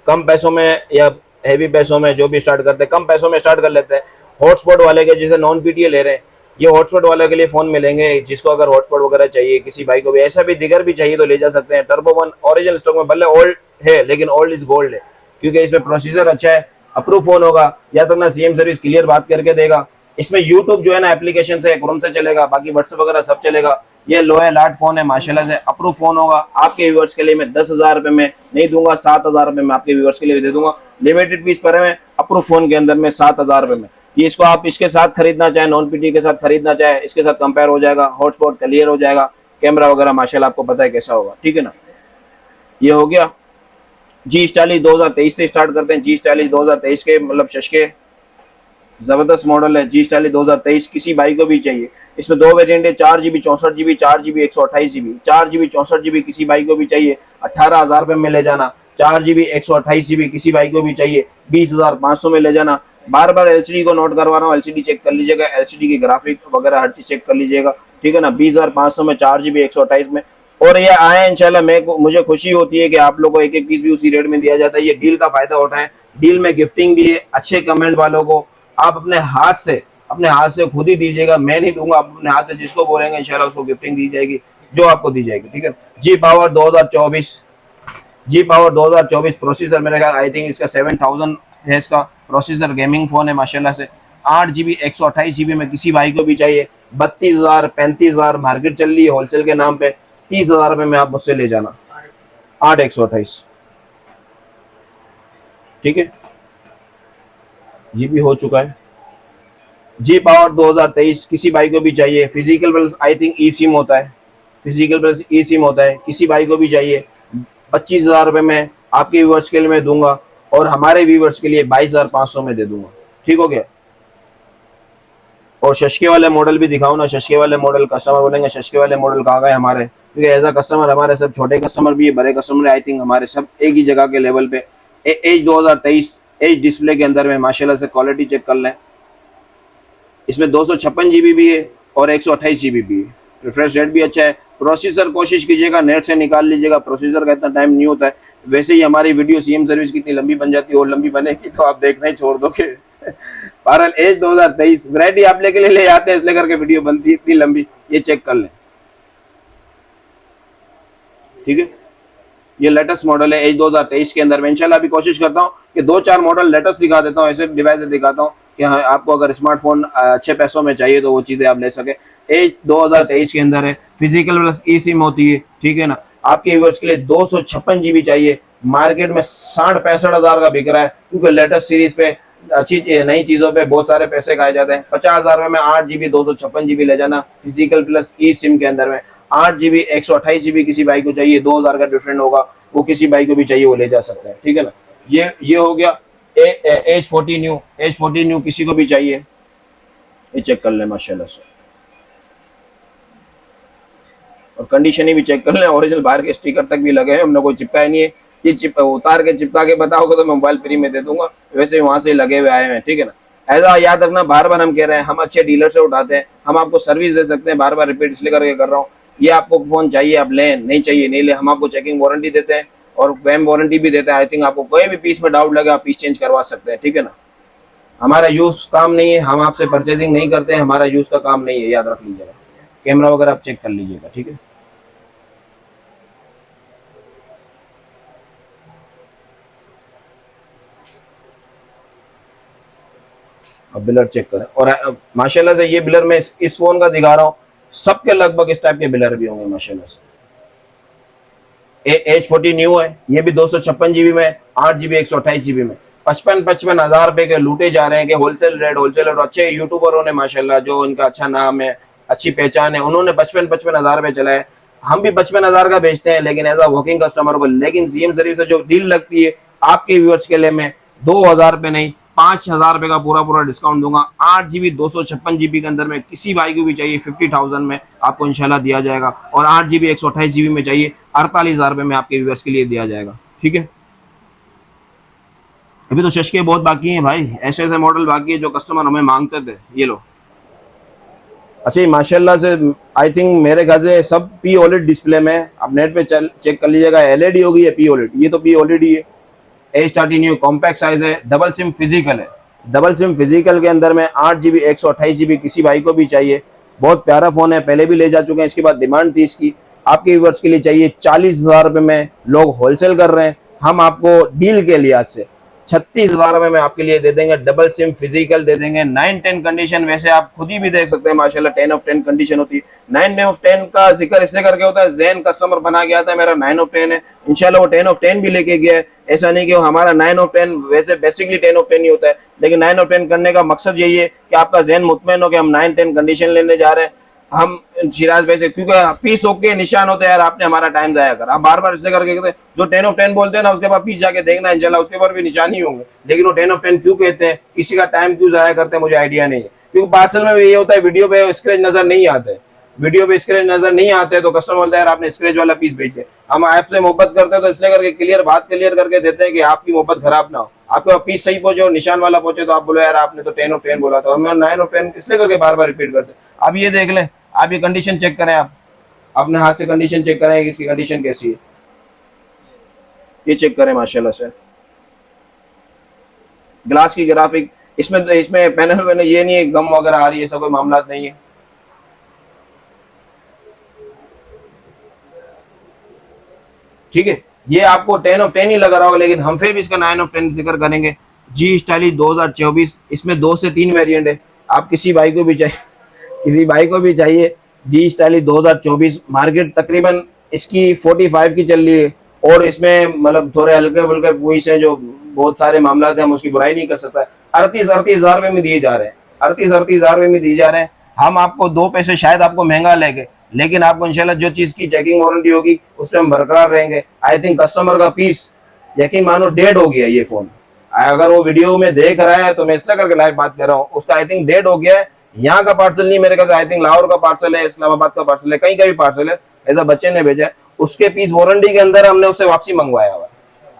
कम पैसों में या हैवी पैसों में जो भी स्टार्ट करते हैं, कम पैसों में स्टार्ट कर लेते हैं। हॉटस्पॉट वाले के जैसे नॉन PTA ले रहे हैं, ये हॉटस्पॉट वाले के लिए फ़ोन मिलेंगे। जिसको अगर हॉटस्पॉट वगैरह चाहिए, किसी भाई को भी ऐसा भी दिगर भी चाहिए तो ले जा सकते हैं। टर्बो 1 ओरिजिनल स्टॉक में, भले ओल्ड है लेकिन ओल्ड इज गोल्ड है, क्योंकि इसमें प्रोसीजर अच्छा है। अप्रूव फ़ोन होगा, या तो ना CM सर्विस क्लियर बात करके देगा। इसमें यूट्यूब जो है ना एप्लीकेशन से क्रोम से चलेगा, बाकी व्हाट्सएप वगैरह सब चलेगा। ये लोहे लाट फोन है माशाल्लाह से, अप्रूव फोन होगा। आपके व्यूअर्स के लिए मैं 10,000 रुपये में नहीं दूंगा, 7,000 रुपये में आपके व्यूअर्स के लिए दे दूंगा। लिमिटेड पीस पर है अप्रूव फोन के अंदर में 7,000 रुपये में। ये इसको आप इसके साथ खरीदना चाहे, नॉन PTA के साथ खरीदना चाहे, इसके साथ कंपेयर हो जाएगा, हॉटस्पॉट क्लियर हो जाएगा, कैमरा वगैरह माशाल्लाह आपको पता है कैसा होगा, ठीक है ना। ये हो गया। G40 2023 से स्टार्ट करते हैं। G40 2023 के मतलब शशके जबरदस्त मॉडल है। G40 2023 किसी भाई को भी चाहिए। इसमें 2 वेरिएंट है, 4GB 64GB, 4GB 128GB। 4GB 64GB किसी भाई को भी चाहिए, 18,000 रुपये में ले जाना। 4GB 128GB किसी भाई को भी चाहिए, 20,500 में ले जाना। बार बार LCD को नोट करवा रहा हूँ, LCD चेक कर लीजिएगा, LCD की ग्राफिक वगैरह हर चीज चेक कर लीजिएगा, ठीक है ना। 20,500 में 4GB 128 में। और ये आए इंशाल्लाह, मुझे खुशी होती है कि आप लोगों को एक एक पीस भी उसी रेट में दिया जाता है। ये डील का फायदा उठाएं। डील में गिफ्टिंग भी है, अच्छे कमेंट वालों को आप अपने हाथ से खुद ही दीजिएगा, मैं नहीं दूंगा। आप अपने हाथ से जिसको बोलेंगे इंशाल्लाह उसको गिफ्टिंग दी जाएगी, जो आपको दी जाएगी, ठीक है। G-Power 2024 प्रोसेसर मेरे ख्याल आई थिंक इसका 7000 है इसका प्रोसेसर। गेमिंग फोन है माशाल्लाह से। 8GB 128GB में किसी भाई को भी चाहिए, 32,000 35,000 मार्केट चल रही है होलसेल के नाम पे। 30,000 रुपये में आप मुझसे ले जाना। 8 128, ठीक है। ये भी हो चुका है। G-Power 2023 किसी भाई को भी चाहिए। Physical plus I think E SIM होता है, फिजिकल प्लस ई सिम होता है, किसी भाई को भी चाहिए। 25,000 रुपये में आपके व्यूअर्स के लिए मैं दूंगा और हमारे व्यूअर्स के लिए 22,500 में दे दूंगा, ठीक हो गया। और शशके वाले मॉडल भी दिखाऊं ना। शशके वाले मॉडल कस्टमर बोलेंगे शशके वाले मॉडल कहाँ गए हमारे, क्योंकि एज अ कस्टमर हमारे सब छोटे कस्टमर भी है, बड़े कस्टमर आई थिंक हमारे सब एक ही जगह के लेवल पे एज 2023 एज डिस्प्ले के अंदर में माशाल्लाह से क्वालिटी चेक कर लें। इसमें 256 GB भी है और 128 GB भी है। रिफ्रेश रेट भी अच्छा है। प्रोसेसर कोशिश कीजिएगा नेट से निकाल लीजिएगा, प्रोसेसर का इतना टाइम नहीं होता है। वैसे ही हमारी वीडियो सीएम सर्विस कितनी लंबी बन जाती है और लंबी बनेगी तो आप देखना ही छोड़ दोगे। बहरहाल एज 2023 वैरायटी आप लेके ले आते हैं इसलिए करके वीडियो बनती है इतनी लंबी, ये चेक कर लें। ठीक है, ये लेटेस्ट मॉडल है एज 2023 के अंदर में। इंशाल्लाह अभी कोशिश करता हूँ कि 2-4 मॉडल लेटेस्ट दिखा देता हूँ, ऐसे डिवाइस दिखाता हूँ कि हाँ आपको अगर स्मार्टफोन अच्छे पैसों में चाहिए तो वो चीज़ें आप ले सके। एज 2023 के अंदर है, फिजिकल प्लस ई सिम होती है। ठीक है ना, आपके व्यूअर्स के लिए 256 GB चाहिए, मार्केट में 60-65 हज़ार का बिक रहा है क्योंकि लेटेस्ट सीरीज पे अच्छी नई चीज़ों पे बहुत सारे पैसे खाए जाते हैं। 50 हज़ार में 8 GB 256 GB ले जाना, फिजिकल प्लस ई सिम के अंदर में 8 GB 128 GB किसी भाई को चाहिए, 2000 का डिफरेंट होगा, वो किसी भाई को भी चाहिए वो ले जा सकता है। ठीक है ना, ये हो गया एज 40 न्यू। एज 40 न्यू किसी को भी चाहिए, ये चेक कर लें माशाल्लाह से, और कंडीशन ही भी चेक कर लें। ओरिजिनल बाहर के स्टिकर तक भी लगे हैं, हमने कोई चिपकाया नहीं है। ये उतार के चिपका के बताओगे तो मैं मोबाइल फ्री में दे दूंगा, वैसे वहां से लगे हुए आए हैं। ठीक है ना, ऐसा याद रखना, बार बार हम कह रहे हैं हम अच्छे डीलर से उठाते हैं, हम आपको सर्विस दे सकते हैं। बार बार रिपीट इसलिए करके कर रहा हूँ, ये आपको फोन चाहिए आप लें, नहीं चाहिए नहीं ले। हम आपको चेकिंग वारंटी देते हैं और वैम वारंटी भी देते हैं। आई थिंक आपको कोई भी पीस में डाउट लगे आप पीस चेंज करवा सकते हैं। ठीक है ना, हमारा यूज काम नहीं है, हम आपसे परचेजिंग नहीं करते हैं, हमारा यूज का काम नहीं है, याद रख लीजिएगा। कैमरा वगैरह आप चेक कर लीजिएगा। ठीक है, अब बिलर चेक करें। और माशाल्लाह से ये बिलर में इस फोन का दिखा रहा हूँ, सबके लगभग इस टाइप के बिलर भी होंगे माशाल्लाह से। एज 40 न्यू है, ये भी 256 GB में, 8 GB 128 GB में। 55 हज़ार रुपए के लूटे जा रहे हैं कि होलसेल रेट। अच्छे यूट्यूबरों ने माशाल्लाह, जो उनका अच्छा नाम है, अच्छी पहचान है, उन्होंने 55 हज़ार रुपए चलाए। हम भी 55 हज़ार का बेचते हैं लेकिन एज अ वर्किंग कस्टमर को। लेकिन सीएम सर्विस से जो डील लगती है आपके व्यूअर्स के लिए मैं 2000 रुपए नहीं 5000 रुपए का पूरा डिस्काउंट दूंगा। 8 GB 256 GB के अंदर में किसी भाई को भी चाहिए 50,000 में आपको इंशाल्लाह दिया जाएगा, और 8 GB 128 GB में चाहिए 48,000 रुपए में आपके व्यूअर्स के लिए दिया जाएगा। ठीक है, अभी तो शशके बहुत बाकी हैं भाई, ऐसे ऐसे मॉडल बाकी है जो कस्टमर हमें मांगते थे। ये लो, अच्छा ये माशाल्लाह से आई थिंक मेरे ख्याल से सब पी ओलेड डिस्प्ले में, आप नेट पे चेक कर लीजिएगा, एलईडी होगी या पी ओलेड, ये तो पी ओलेड ही है। एज 30 न्यू कॉम्पैक्ट साइज है, डबल सिम फिजिकल है। डबल सिम फिजिकल के अंदर में 8 GB 128 GB किसी भाई को भी चाहिए। बहुत प्यारा फोन है, पहले भी ले जा चुके हैं, इसके बाद डिमांड थी इसकी। आपके व्यूअर्स के लिए चाहिए 40,000 रुपए में, लोग होलसेल कर रहे हैं, हम आपको डील के लिहाज से 36,000 रुपए में आपके लिए दे देंगे। डबल सिम फिजिकल दे देंगे, 9-10 कंडीशन। वैसे आप खुद ही भी देख सकते हैं माशाल्लाह 10 of 10 कंडीशन होती है। 9 of 10 का जिक्र इसलिए करके होता है, जैन कस्टमर बना के आता है मेरा 9 of 10 है, इंशाल्लाह वो 10 of 10 भी लेके गया है। ऐसा नहीं कि हमारा 9 of 10, वैसे बेसिकली 10 of 10 ही होता है, लेकिन 9 of 10 करने का मकसद यही है कि आपका जहन मुतमईन हो कि हम 9-10 कंडीशन लेने जा रहे हैं। हम शिराज भाई से, क्योंकि पीस होके निशान होते हैं यार, आपने हमारा टाइम जाया कर। आप बार बार इसलिए करके कहते हैं, जो 10 of 10 बोलते हैं ना उसके बाद पीस जाके देखना इंशाल्लाह उसके ऊपर भी निशान ही होंगे। लेकिन वो 10 of 10 क्यों कहते हैं, किसी का टाइम क्यों जाया करते हैं, मुझे आइडिया नहीं है। क्योंकि पार्सल में ये होता है, वीडियो पे स्क्रैच नजर नहीं आते, वीडियो पे स्क्रैच नजर नहीं आते तो कस्टमर बोलता है यार आपने स्क्रैच वाला पीस भेज दिया। हम आपसे मोहब्बत करते हैं तो इसलिए करके क्लियर बात क्लियर करके देते हैं कि आपकी मोहब्बत खराब ना हो, आपका पीस सही पहुंचे और निशान वाला पहुंचे तो आप बोलो यार आपने तो 10 of 10 बोला था, हम 9 of 10 इसलिए करके बार बार रिपीट करते हैं। अब ये देख लें, आप ये कंडीशन चेक करें, आप अपने हाथ से कंडीशन चेक करें कि इसकी कंडीशन कैसी है, ये चेक करें माशाल्लाह से। ग्लास की ग्राफिक, इसमें पैनल में ये नहीं है गम वगैरह आ रही है, ऐसा कोई मामला नहीं है। ठीक है, ये आपको 10 of 10 ही लग रहा होगा, लेकिन हम फिर भी इसका 9 of 10 जिक्र करेंगे। जी स्टाइलिश 2024, इसमें 2 से 3 वेरिएंट है। आप किसी भाई को भी चाहिए जी स्टाइलिश 2024, मार्केट तकरीबन इसकी 45 की चल रही है, और इसमें मतलब थोड़े हल्के फुल्के पॉइंट्स हैं जो बहुत सारे मामला हैं, हम उसकी बुराई नहीं कर सकता। 38,000 रुपए में दिए जा रहे हैं, 38,000 रुपए में दिए जा रहे हैं। हम आपको 2 पैसे शायद आपको महंगा लेंगे, लेकिन आपको इंशाल्लाह जो चीज की चेकिंग वारंटी होगी उसमें हम बरकरार रहेंगे। आई थिंक कस्टमर का पीस यकीन मानो डेड हो गया ये फोन, अगर वो वीडियो में देख रहा है तो मैं इसलिए करके लाइव बात कर रहा हूँ, उसका आई थिंक डेड हो गया है। यहाँ का पार्सल नहीं, मेरे ख्याल से आई थिंक लाहौर का पार्सल है, इस्लामाबाद का पार्सल है, कहीं का भी पार्सल है, ऐसा बच्चे ने भेजा है। उसके पीस वारंटी के अंदर हमने उससे वापसी मंगवाया हुआ है।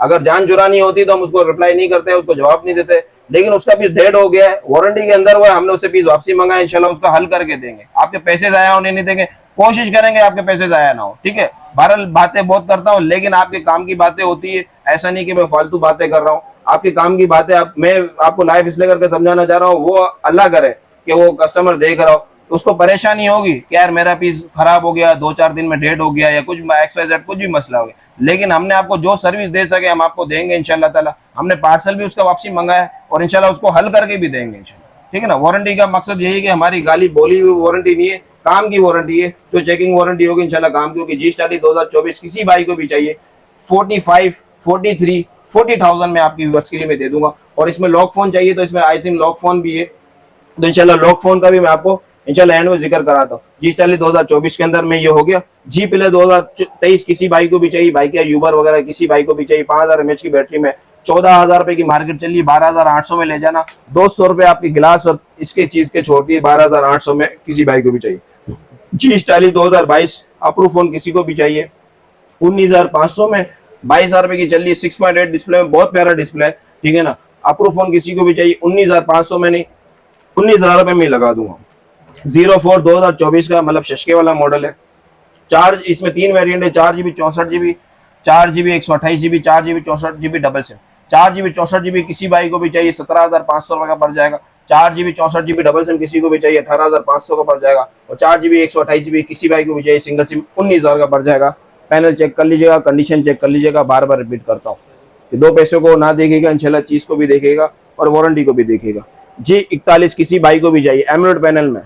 अगर जान चुरानी होती तो हम उसको रिप्लाई नहीं करते, उसको जवाब नहीं देते, लेकिन उसका पीस डेड हो गया है, वारंटी के अंदर हुआ है, हमने उससे पीस वापसी मंगाया, इंशाल्लाह उसका हल करके देंगे, आपके पैसे जाया होने नहीं देंगे, कोशिश करेंगे आपके पैसे जाया ना हो, ठीक है। बहरहाल बातें बहुत करता हूँ, लेकिन आपके काम की बातें होती है, ऐसा नहीं कि मैं फालतू बातें कर रहा हूँ, आपके काम की बातें मैं आपको लाइव इसलिए करके समझाना चाह रहा हूँ, वो अल्लाह करे कि वो कस्टमर देख रहा हो तो उसको परेशानी होगी कि यार मेरा पीस खराब हो गया, 2-4 दिन में डेड हो गया, या कुछ XYZ कुछ भी मसला हो गया, लेकिन हमने आपको जो सर्विस दे सके हम आपको देंगे इंशाल्लाह ताला। हमने पार्सल भी उसका वापसी मंगाया है और इंशाल्लाह उसको हल करके भी देंगे इंशाल्लाह, ठीक है ना। वारंटी का मकसद यही है कि हमारी गाली बोली हुई वारंटी नहीं है, काम की वारंटी है, जो चेकिंग वारंटी होगी इंशाल्लाह काम की होगी। G-Style 2024 किसी भाई को भी चाहिए 45, 43, 40,000 में आपकी व्यूअर्स के लिए मैं दे दूंगा। और इसमें लॉक फोन चाहिए तो इसमें आई थिंक लॉक फोन भी है, तो इंशाल्लाह लॉक फोन का भी मैं आपको इंशाल्लाह एंड में जिक्र कराता हूँ। G-Style 2024 के अंदर में ये हो गया। G Play 2023 किसी भाई को भी चाहिए, बाइक या यूबर वगैरह किसी भाई को भी चाहिए, 5000 mAh की बैटरी में 14,000 रुपए की मार्केट चलिए, 12,800 में ले जाना, 200 रुपए आपकी गिलास और इसके चीज के छोड़ दिए, 12,800 में किसी भाई को भी चाहिए। G-Style 2022 अप्रूव फोन किसी को भी चाहिए 19,500 में, 22,000 रुपए की चल रही है, 6.8 डिस्प्ले में, बहुत प्यारा डिस्प्ले है, ठीक है ना। अप्रूव फोन किसी को भी चाहिए 19,500 में, नहीं 19,000 रुपए में लगा दूंगा। 04 2024 का मतलब शशके वाला मॉडल है। चार्ज इसमें 3 वेरिएंट है, 4GB 64GB, 4GB 128GB, 4GB 64GB double SIM. 4GB 64GB किसी भाई को भी चाहिए 17,500 रुपए का पड़ जाएगा। 4GB 64GB डबल सिम किसी को भी चाहिए 18,500 का पड़ जाएगा। और 4GB 128GB किसी भाई को भी चाहिए सिंगल सिम 19,000 का पड़ जाएगा। पैनल चेक कर लीजिएगा, कंडीशन चेक कर लीजिएगा, बार बार रिपीट करता हूँ कि दो पैसों को ना देखेगा, इंशाल्लाह चीज को भी देखेगा और वारंटी को भी देखेगा। G41 किसी भाई को भी चाहिए एमोलेड पैनल में,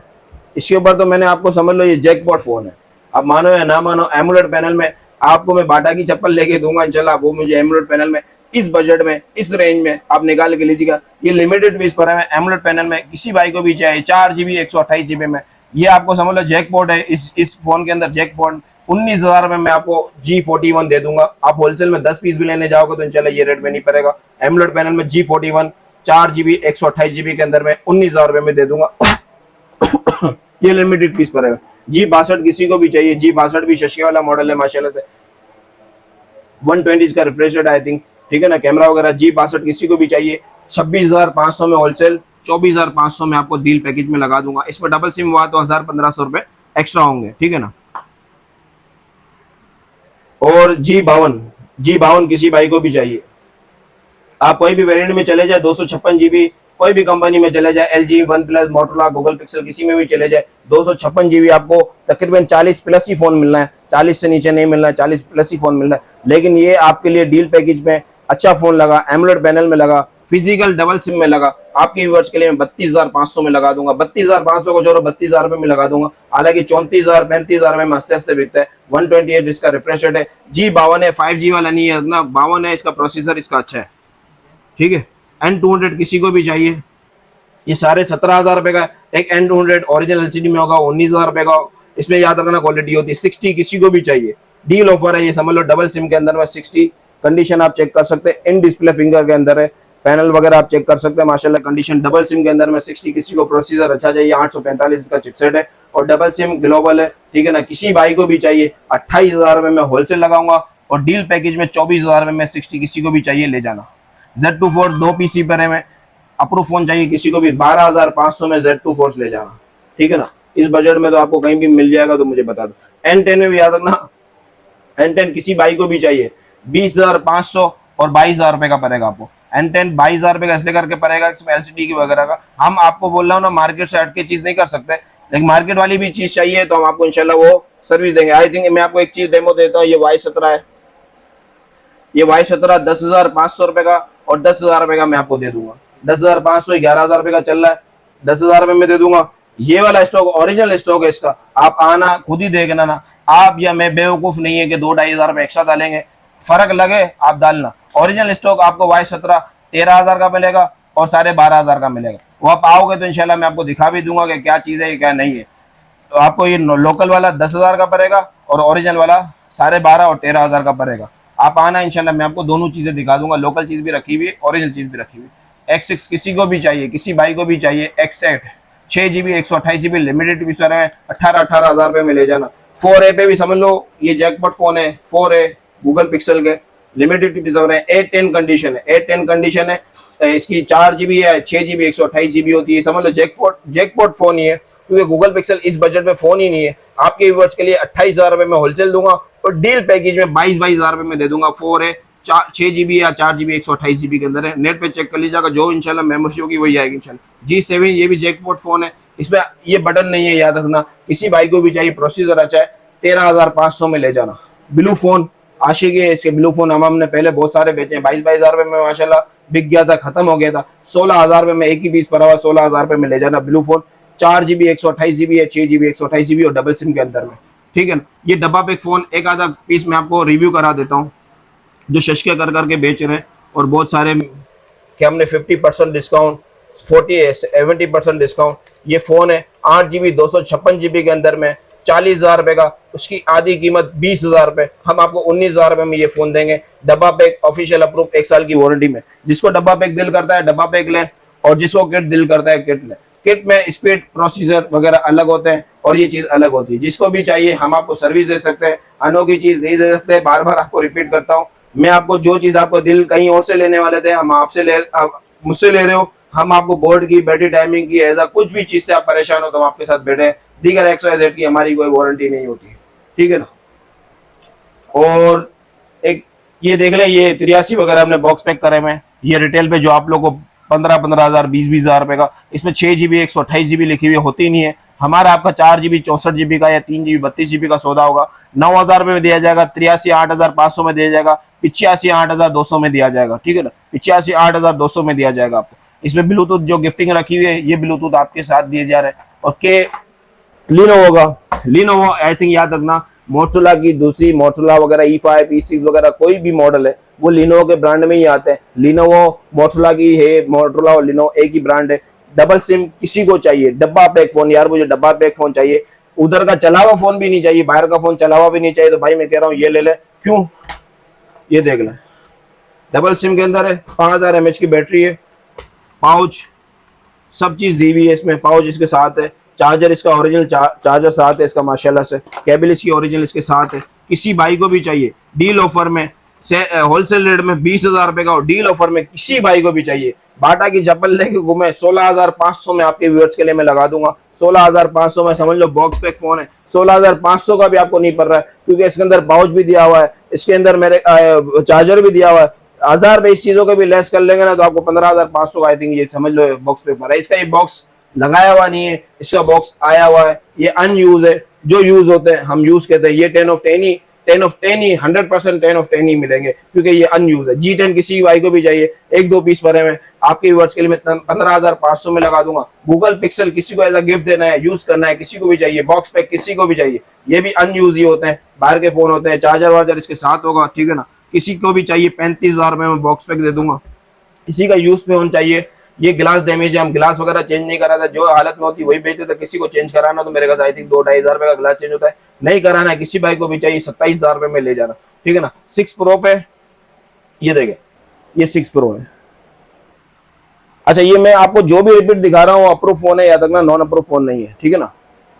इसके ऊपर तो मैंने आपको समझ लो ये जैकपॉट फोन है, आप मानो या ना मानो, एमोलेड पैनल में आपको मैं बाटा की चप्पल लेके दूंगा इंशाल्लाह, वो मुझे एमोलेड पैनल में इस बजट में इस रेंज में आप निकाल के लीजिएगा। ये लिमिटेड पीस पर है एमोलेड पैनल में, किसी भाई को भी चाहिए 4GB 128GB में, ये आपको समझ लो जैकपॉट है इस फोन के अंदर। जैकपॉट 19,000 में मैं आपको G41 दे दूंगा। आप होलसेल में 10 पीस भी लेने जाओगे तो इंशाल्लाह ये रेट में नहीं पड़ेगा। एमोलेड पैनल में G41 4GB 128GB के अंदर में 19,000 में दे दूंगा। ये लिमिटेड पीस पर है। G62 किसी को भी चाहिए, G62 भी शशके वाला मॉडल है माशाल्लाह से, 120 का रिफ्रेश रेट आई थिंक, ठीक है ना, कैमरा वगैरह। G62 किसी को भी चाहिए 26,500 में होलसेल, 24,500 में आपको डील पैकेज में लगा दूंगा। इसमें डबल सिम हुआ तो 1,000-1,500 रुपए एक्स्ट्रा होंगे, ठीक है ना। और G52 किसी भाई को भी चाहिए, आप कोई भी वेरिएंट में चले जाए, 256GB कोई भी कंपनी में चले जाए, LG, OnePlus, Motorola, Google pixel किसी में भी चले जाए, 256GB आपको तकरीबन 40 प्लस ही फोन मिलना है, 40 से नीचे नहीं मिलना है, 40 प्लस ही फोन मिलना है। लेकिन ये आपके लिए डील पैकेज में अच्छा फोन लगा, एमोलेड पैनल में लगा, फिजिकल डबल सिम में लगा, आपके व्यूअर्स के लिए मैं 32,500 में लगा दूंगा। 32,500 को छोड़ो 32,000 रुपए में लगा दूंगा। हालांकि 34,000 35,000 में हंसते हंसते बिकता है। 128 इसका रिफ्रेश रेट है। G52 है, 5G वाला नहीं है ना, 52 है, इसका प्रोसेसर इसका अच्छा है, ठीक है। N200 किसी को भी चाहिए, ये सारे 17,000 रुपए का। एक N200 ओरिजिनल LCD में होगा 19,000 रुपए का, इसमें याद रखना क्वालिटी होती है। 60 किसी को भी चाहिए, डील ऑफर है ये, समझ लो डबल सिम के अंदर में 60। कंडीशन आप चेक कर सकते हैं, इन डिस्प्ले फिंगर के अंदर है, पैनल वगैरह आप चेक कर सकते हैं माशाल्लाह। कंडीशन डबल सिम के अंदर में 60 किसी को प्रोसेसर अच्छा चाहिए, 845 इसका चिपसेट है और डबल सिम ग्लोबल है, ठीक है ना। किसी भाई को भी चाहिए 28,000 रुपए में होलसेल लगाऊंगा और डील पैकेज में 24,000 में 60 किसी को भी चाहिए ले जाना। Z2 फोर्स 2 PC पर है, मैं अप्रूव फोन चाहिए किसी को भी 12,500 में Z2 फोर्स ले जाना, ठीक है ना। इस बजट में तो आपको कहीं भी मिल जाएगा, तो मुझे बता दो। N10 में भी याद रखना, N10 किसी भाई को भी चाहिए 20,500 और 22,000 रुपए का पड़ेगा आपको। N10 22,000 रुपए का इसलिए करके पड़ेगा, इसमें LCD की वगैरह का हम आपको बोल रहा हूँ ना, मार्केट से हट के चीज नहीं कर सकते, लेकिन मार्केट वाली भी चीज चाहिए तो हम आपको इंशाल्लाह वो सर्विस देंगे। आई थिंक मैं आपको एक चीज डेमो देता हूँ, ये Y17 है, ये Y17 10,500 रुपए का और 10,000 रुपए का मैं आपको दे दूंगा। 10,500 11,000 रुपए का चल रहा है, 10,000 रुपए में दे दूंगा। ये वाला स्टॉक ओरिजिनल स्टॉक है इसका, आप आना खुद ही देखना ना, आप या मैं बेवकूफ नहीं है कि 2-2,500 रुपए एक्स्ट्रा डालेंगे, फर्क लगे आप डालना। ओरिजिनल स्टॉक आपको Y17 13,000 का मिलेगा और 12,500 का मिलेगा। वो आप आओगे तो इंशाल्लाह मैं आपको दिखा भी दूंगा कि क्या चीज है क्या नहीं है। तो आपको ये लोकल वाला 10,000 का पड़ेगा और ओरिजिनल वाला 12,500 और 13,000 का पड़ेगा। आप आना इंशाल्लाह मैं आपको दोनों चीजें दिखा दूंगा, लोकल चीज भी रखी हुई है, ओरिजिनल चीज भी रखी हुई है। X6 किसी को भी चाहिए, किसी भाई को भी चाहिए, X8 6GB 128GB लिमिटेड भी सर है, 18,000 रुपए में ले जाना। 4A पे भी समझ लो ये जैकपॉट फोन है, 4A गूगल पिक्सल के लिमिटेड की पीस हो रहे हैं। A10 कंडीशन है, A10 कंडीशन है। इसकी 4 GB है, 6 GB 128 GB होती है। समझ लो जैकपॉट फोन ही है, क्योंकि गूगल पिक्सल इस बजट में फोन ही नहीं है। आपके व्यूअर्स के लिए 28,000 रुपए में होलसेल दूंगा और डील पैकेज में 22,000 रुपए में दे दूंगा। 4 है, 6 GB या 4 GB 128 GB के अंदर है। नेट पे चेक कर लीजिएगा, जो इंशाल्लाह मेमोरी होगी वही आएगी इंशाल्लाह। G7 ये भी जैकपॉट फोन है, इसमें ये बटन नहीं है, याद रखना। किसी भाई को भी चाहिए, प्रोसीजर अच्छा है, 13,500 में ले जाना। ब्लू फोन आशिक है इसके, ब्लू फोन हमने पहले बहुत सारे बेचे हैं, 22,000 रुपए में माशाल्लाह बिक गया था, खत्म हो गया था। 16,000 रुपए में एक ही पीस पड़ा हुआ, 16,000 रुपए में ले जाना ब्लू फोन। 4 GB 128 GB है, 6 GB 128 GB और डबल सिम के अंदर में, ठीक है ना। ये डब्बा पैक फोन एक आधा पीस मैं आपको रिव्यू करा देता हूँ, जो शशके कर करके बेच रहे हैं और बहुत सारे कि हमने 50% डिस्काउंट, 70% डिस्काउंट। ये फोन है 8 GB 256 GB के अंदर में, 40,000 रुपए का। उसकी आधी कीमत 20,000 रुपए, हम आपको 19,000 रुपए में ये फोन देंगे। डब्बा पैक ऑफिशियल अप्रूव 1 साल की वारंटी में। जिसको डब्बा पैक दिल करता है डब्बा पैक लें, और जिसको किट दिल करता है किट लें। किट में स्पीड प्रोसीजर वगैरह अलग होते हैं और ये चीज अलग होती है। जिसको भी चाहिए हम आपको सर्विस दे सकते हैं, अनोखी चीज नहीं दे सकते। बार बार आपको रिपीट करता हूँ, मैं आपको जो चीज आपको दिल कहीं और से लेने वाले थे, हम मुझसे ले रहे हो। हम आपको बोर्ड की, बैटरी टाइमिंग की, ऐसा कुछ भी चीज से आप परेशान हो तो हम आपके साथ बैठे हैं। दीगर XYZ की हमारी कोई वारंटी नहीं होती, ठीक है ना। और एक ये देख लें, ये 83 वगैरह हमने बॉक्स पैक करे हुए हैं। ये रिटेल पे जो आप लोग को 15,000 20,000 रुपए का, इसमें 6 GB 128 GB लिखी हुई होती नहीं है। हमारा आपका 4 GB 64 GB का या 3 GB 32 GB का सौदा होगा, 9,000 रुपए में दिया जाएगा। 83 8,500 में दिया जाएगा। 85 8,200 में दिया जाएगा, ठीक है ना। 85 8,200 में दिया जाएगा आपको। इसमें ब्लूटूथ जो गिफ्टिंग रखी हुई है, ये ब्लूटूथ आपके साथ दिए जा रहे हैं। और के लिनोवो का, लिनोवो आई थिंक याद रखना, मोटोरोला की दूसरी मोटोरोला वगैरह E5 E6 वगैरह कोई भी मॉडल है वो लिनोवो के ब्रांड में ही आते हैं। लिनोवो मोटोरोला की है, मोटोरोला और लिनोवो एक ही ब्रांड है। डबल सिम किसी को चाहिए, डब्बा पैक फोन, यार मुझे डब्बा पैक फोन चाहिए, उधर का चला हुआ फोन भी नहीं चाहिए, बाहर का फोन चला हुआ भी नहीं चाहिए, तो भाई मैं कह रहा हूँ ये ले ले। क्यों, ये देख लें, डबल सिम के अंदर है, 5000 mAh की बैटरी है, पाउच सब चीज दी हुई है इसमें। पाउच इसके साथ है, चार्जर इसका ओरिजिनल चार्जर साथ है इसका माशाल्लाह से, केबल इसकी ओरिजिनल इसके साथ है। किसी भाई को भी चाहिए डील ऑफर में, होलसेल रेट में 20,000 रुपए का, और डील ऑफर में किसी भाई को भी चाहिए, बाटा की चप्पल लेके घूमे 16,500 में आपके व्यूअर्स के लिए मैं लगा दूंगा। 16,500 में समझ लो बॉक्स पैक फोन है। 16,500 का भी आपको नहीं पड़ रहा है, क्योंकि इसके अंदर पाउच भी दिया हुआ है, इसके अंदर मेरे चार्जर भी दिया हुआ है। 1000 रुपए इस चीजों के भी लेस कर लेंगे ना, तो आपको 15,500 का आई थिंक ये समझ लो बॉक्स पेपर है। इसका ये बॉक्स लगाया हुआ नहीं है, इसका बॉक्स आया हुआ है, ये अनयूज है। जो यूज होते हैं हम यूज कहते हैं। ये 10 of 10 ही 100% 10 of 10 ही मिलेंगे, क्योंकि ये अनयूज है। G10 किसी भाई को भी चाहिए, 1-2 पीस भरे में आपके व्यूअर्स के लिए मैं 15,500 में लगा दूंगा। गूगल पिक्सल किसी को ऐसा गिफ्ट देना है, यूज करना है, किसी को भी चाहिए। बॉक्स पैक किसी को भी चाहिए, ये भी अनयूज ही होते हैं, बाहर के फोन होते हैं। चार्जर वार्जर इसके साथ होगा, ठीक है ना। किसी को भी चाहिए 35,000 में मैं बॉक्स पैक दे दूंगा। किसी का यूज पे होना चाहिए। ये गिलास डैमेज है, हम गिलास वगैरह चेंज नहीं करा था, जो हालत में होती वही बेचते थे। किसी को चेंज कराना तो मेरे पास आई थिंक 2-2.5 हज़ार रुपए का गिलास चेंज होता है, नहीं कराना है किसी भाई को भी चाहिए 27,000 रुपए में ले जाना, ठीक है ना। 6 Pro पे ये देखें, ये 6 Pro है। अच्छा, ये मैं आपको जो भी रिपीट दिखा रहा हूँ अप्रूव फोन है, याद रखना, नॉन अप्रूव फोन नहीं है, ठीक है ना।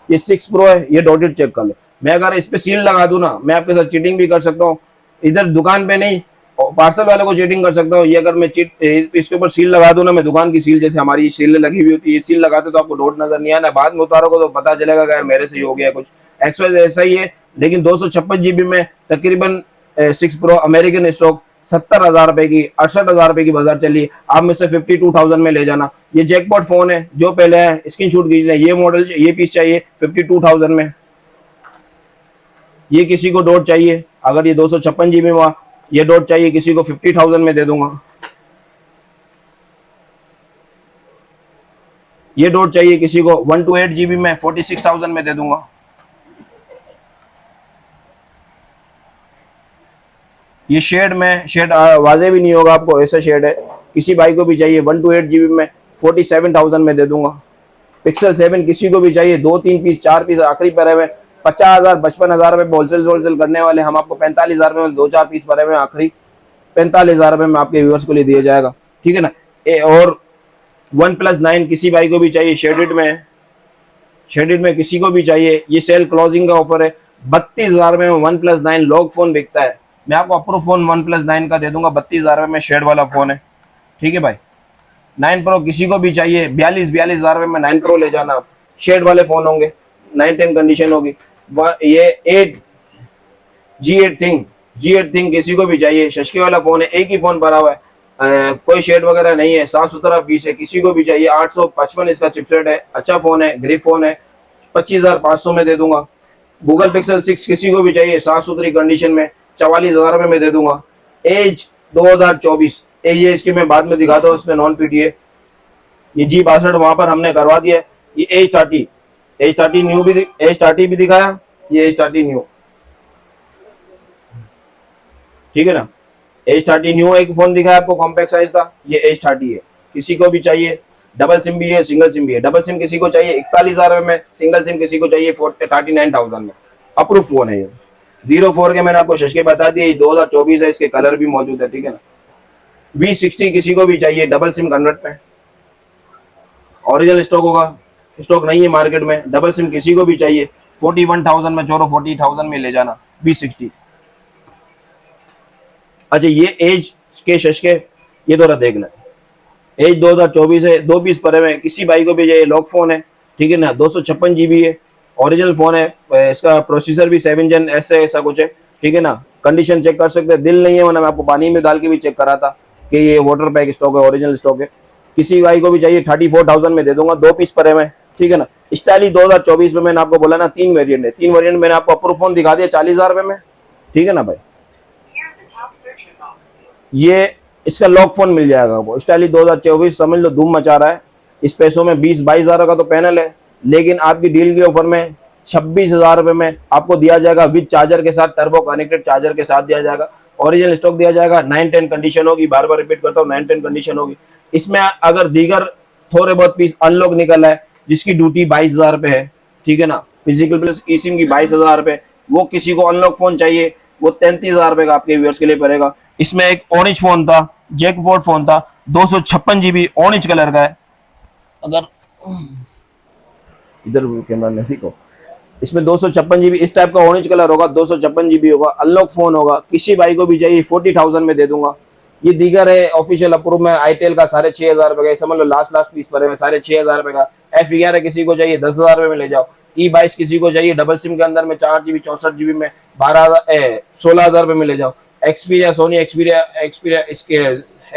ये 6 Pro है, ये डॉटेड चेक कर लो। मैं अगर इस पे सील लगा दूं ना, मैं आपके साथ चीटिंग भी कर सकता हूँ, इधर दुकान पे नहीं, पार्सल वाले को चीटिंग कर सकता हूँ। ये अगर मैं इसके ऊपर सील लगा दूं ना, मैं दुकान की सील, जैसे हमारी सील लगी हुई होती है, ये सील लगाते तो आपको डॉट नजर नहीं आना, बाद में उतारोगे तो पता चलेगा कि यार मेरे से ही हो गया कुछ। XYZ ऐसा ही है, लेकिन 256 GB में तकरीबन 6 Pro अमेरिकन स्टॉक 70,000 रुपए की, 68,000 रुपए की बाजार चली। आप मुझसे 52,000 में ले जाना। ये जैकपॉट फोन है, जो पहले है स्क्रीनशॉट खींच लें। ये मॉडल, ये पीस चाहिए 52,000 में। ये किसी को डॉट चाहिए, अगर ये 256 GB में ये डॉट चाहिए किसी को, 50,000 में दे दूंगा। ये डॉट चाहिए किसी को 128 GB में 46,000 में दे दूंगा। ये शेड में, शेड वाजे भी नहीं होगा आपको, ऐसा शेड है। किसी भाई को भी चाहिए 128 GB में 47,000 में दे दूंगा। पिक्सल 7 किसी को भी चाहिए, 2-3 पीस 4 पीस आखिरी पैरे में 50,000 55,000 रुपए होलसेल करने वाले हम आपको 45,000 रुपए में 2-4 पीस भरे में आखिरी 45,000 रुपए में आपके व्यूअर्स को लिए दिया जाएगा, ठीक है ना। और OnePlus 9 किसी भाई को भी चाहिए, शेडेड में किसी को भी चाहिए। ये सेल क्लोजिंग का ऑफर है, 32,000 में OnePlus 9 लॉक फोन बिकता है, मैं आपको अप्रूव फोन OnePlus 9 का दे दूंगा 32,000 में, शेड वाला फोन है, ठीक है भाई। 9 प्रो किसी को भी चाहिए 42,000 रुपये में 9 प्रो ले जाना आप, शेड वाले फोन होंगे, 9-10 कंडीशन होगी। ये G8 थिंग किसी को भी चाहिए, शशके वाला फोन है, एक ही फोन भरा हुआ है, कोई शेड वगैरह नहीं है, साफ सुथरा पीस है, किसी को भी चाहिए। 855 इसका चिपसेट है, अच्छा फोन है, ग्रिप फोन है, 25,500 में दे दूंगा। गूगल पिक्सल 6 किसी को भी चाहिए साफ सुथरी कंडीशन में, 44,000 रुपये में दे दूंगा। एज 2024 एज है इसकी, मैं बाद में दिखाता हूँ, उसमें नॉन पीटीए। ये G62 वहां पर हमने करवा दिया है। ये H30 न्यू भी, H30 भी दिखाया, ये H30 न्यू, ठीक है ना। H30 न्यू एक फोन दिखाया आपको, कॉम्पैक्ट साइज था, ये H30 है, किसी को भी चाहिए। डबल सिम भी है, सिंगल सिम भी है। डबल सिम किसी को चाहिए 41,000 में, सिंगल सिम किसी को चाहिए 39,000 में। अप्रूव फोन है ये। 04 के मैंने आपको शशके बता दिए, 2024 है, इसके कलर भी मौजूद है, ठीक है ना। V60 किसी को भी चाहिए डबल सिम कन्वर्ट में, ओरिजिनल स्टॉक होगा, स्टॉक नहीं है मार्केट में। डबल सिम किसी को भी चाहिए 41,000 में, चोरो 40,000 में ले जाना V60। अच्छा ये एज के शशके, ये थोड़ा देखना, एज 2024 है, 2 पीस पड़े हुए, किसी भाई को भी चाहिए, लॉक फोन है, ठीक है ना। 256 GB है, ओरिजिनल फोन है, इसका प्रोसेसर भी 7 Gen S है, ऐसा कुछ है, ठीक है ना। कंडीशन चेक कर सकते हैं, दिल नहीं है वरना मैं आपको पानी में डाल के भी चेक करा था कि ये वाटर पैक स्टॉक है, ओरिजिनल स्टॉक है। किसी भाई को भी चाहिए 34,000 में दे दूंगा, 2 पीस पड़े हुए, ठीक है ना। स्टाइलिश 2024 में मैंने आपको बोला ना 3 वेरिएंट है, 3 वेरिएंट मैंने आपको अप्रूव फोन दिखा दिया 40,000 रुपये में, ठीक है ना भाई। ये इसका लॉक फोन मिल जाएगा वो, स्टाइलिश 2024 समझ लो धूम मचा रहा है। इस पैसों में 20-22,000 का तो पैनल है, लेकिन आपकी डील के ऑफर में 26,000 रुपये में आपको दिया जाएगा विद चार्जर के साथ, टर्बो कनेक्टेड चार्जर के साथ दिया जाएगा, ओरिजिनल स्टॉक दिया जाएगा। 9-10 कंडीशन होगी, बार बार रिपीट करता हूँ, 9-10 कंडीशन होगी। इसमें अगर दीगर थोड़े बहुत पीस अनलॉक निकल है, जिसकी ड्यूटी 22,000 रुपये है, ठीक है ना, फिजिकल प्लस ई सिम की 22,000 रुपये, वो किसी को अनलॉक फोन चाहिए, वो 33,000 रुपये का आपके व्यूअर्स के लिए पड़ेगा। इसमें एक ऑरेंज फोन था, जैकपॉट फोन था, 256 GB ऑरेंज कलर का है। अगर इधर कैमरा नहीं देखो, इसमें 256 GB इस टाइप का ऑरेंज कलर होगा, 256 GB होगा, अनलॉक फोन होगा। किसी भाई को भी चाहिए 40,000 में दे दूंगा। ये दीगर है ऑफिशियल अप्रूव में, आईटेल का 6,500 रुपए का, समझ लो लास्ट पीस पर है 6,500 रुपए का। F11 किसी को चाहिए 10,000 रुपए में ले जाओ। E22 किसी को चाहिए डबल सिम के अंदर में 4 GB 64 GB में 16,000 रुपए में ले जाओ। एक्सपीरिया सोनी एक्सपीरिया इसके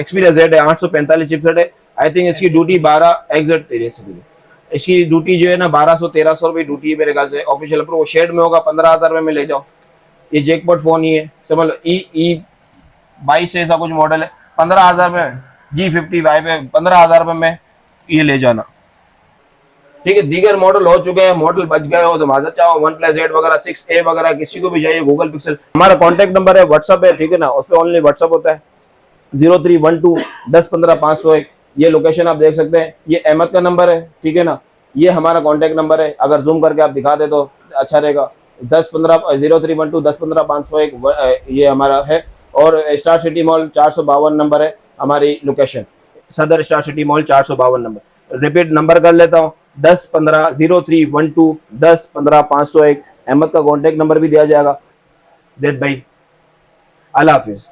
एक्सपीरिया Z है, 845 चिपसेट है। आई थिंक इसकी ड्यूटी 12 एग्जैक्ट इसकी ड्यूटी जो है ना 1200-1300 रुपये ड्यूटी है मेरे ख्याल से, ऑफिशियल अप्रूव। वो शेड में होगा, 15,000 रुपये में ले जाओ। ये जैकपॉट फोन ही है, समझ लो E22 ऐसा कुछ मॉडल है, 15,000 में G55 है, 15,000 रुपये में ये ले जाना, ठीक है। दीगर मॉडल हो चुके हैं, मॉडल बच गए हो तो माजरत चाहो, OnePlus 8 वगैरह 6A वगैरह किसी को भी चाहिए, गूगल पिक्सल। हमारा कॉन्टैक्ट नंबर है, व्हाट्सअप है, ठीक है ना, उस पर ओनली व्हाट्सअप होता है 0312 1015 501। ये लोकेशन आप देख सकते हैं, ये अहमद का नंबर है, ठीक है ना। ये हमारा कॉन्टैक्ट नंबर है, अगर जूम करके आप दिखा दे तो अच्छा रहेगा। 0312 1015 501 ये हमारा है। और स्टार सिटी मॉल 452 नंबर है हमारी लोकेशन, सदर star city mall 452 number. Repeat number कर लेता हूँ, 0312 1015 501। अहमद का कॉन्टैक्ट नंबर भी दिया जाएगा। जेद भाई, अल्लाह हाफिज़।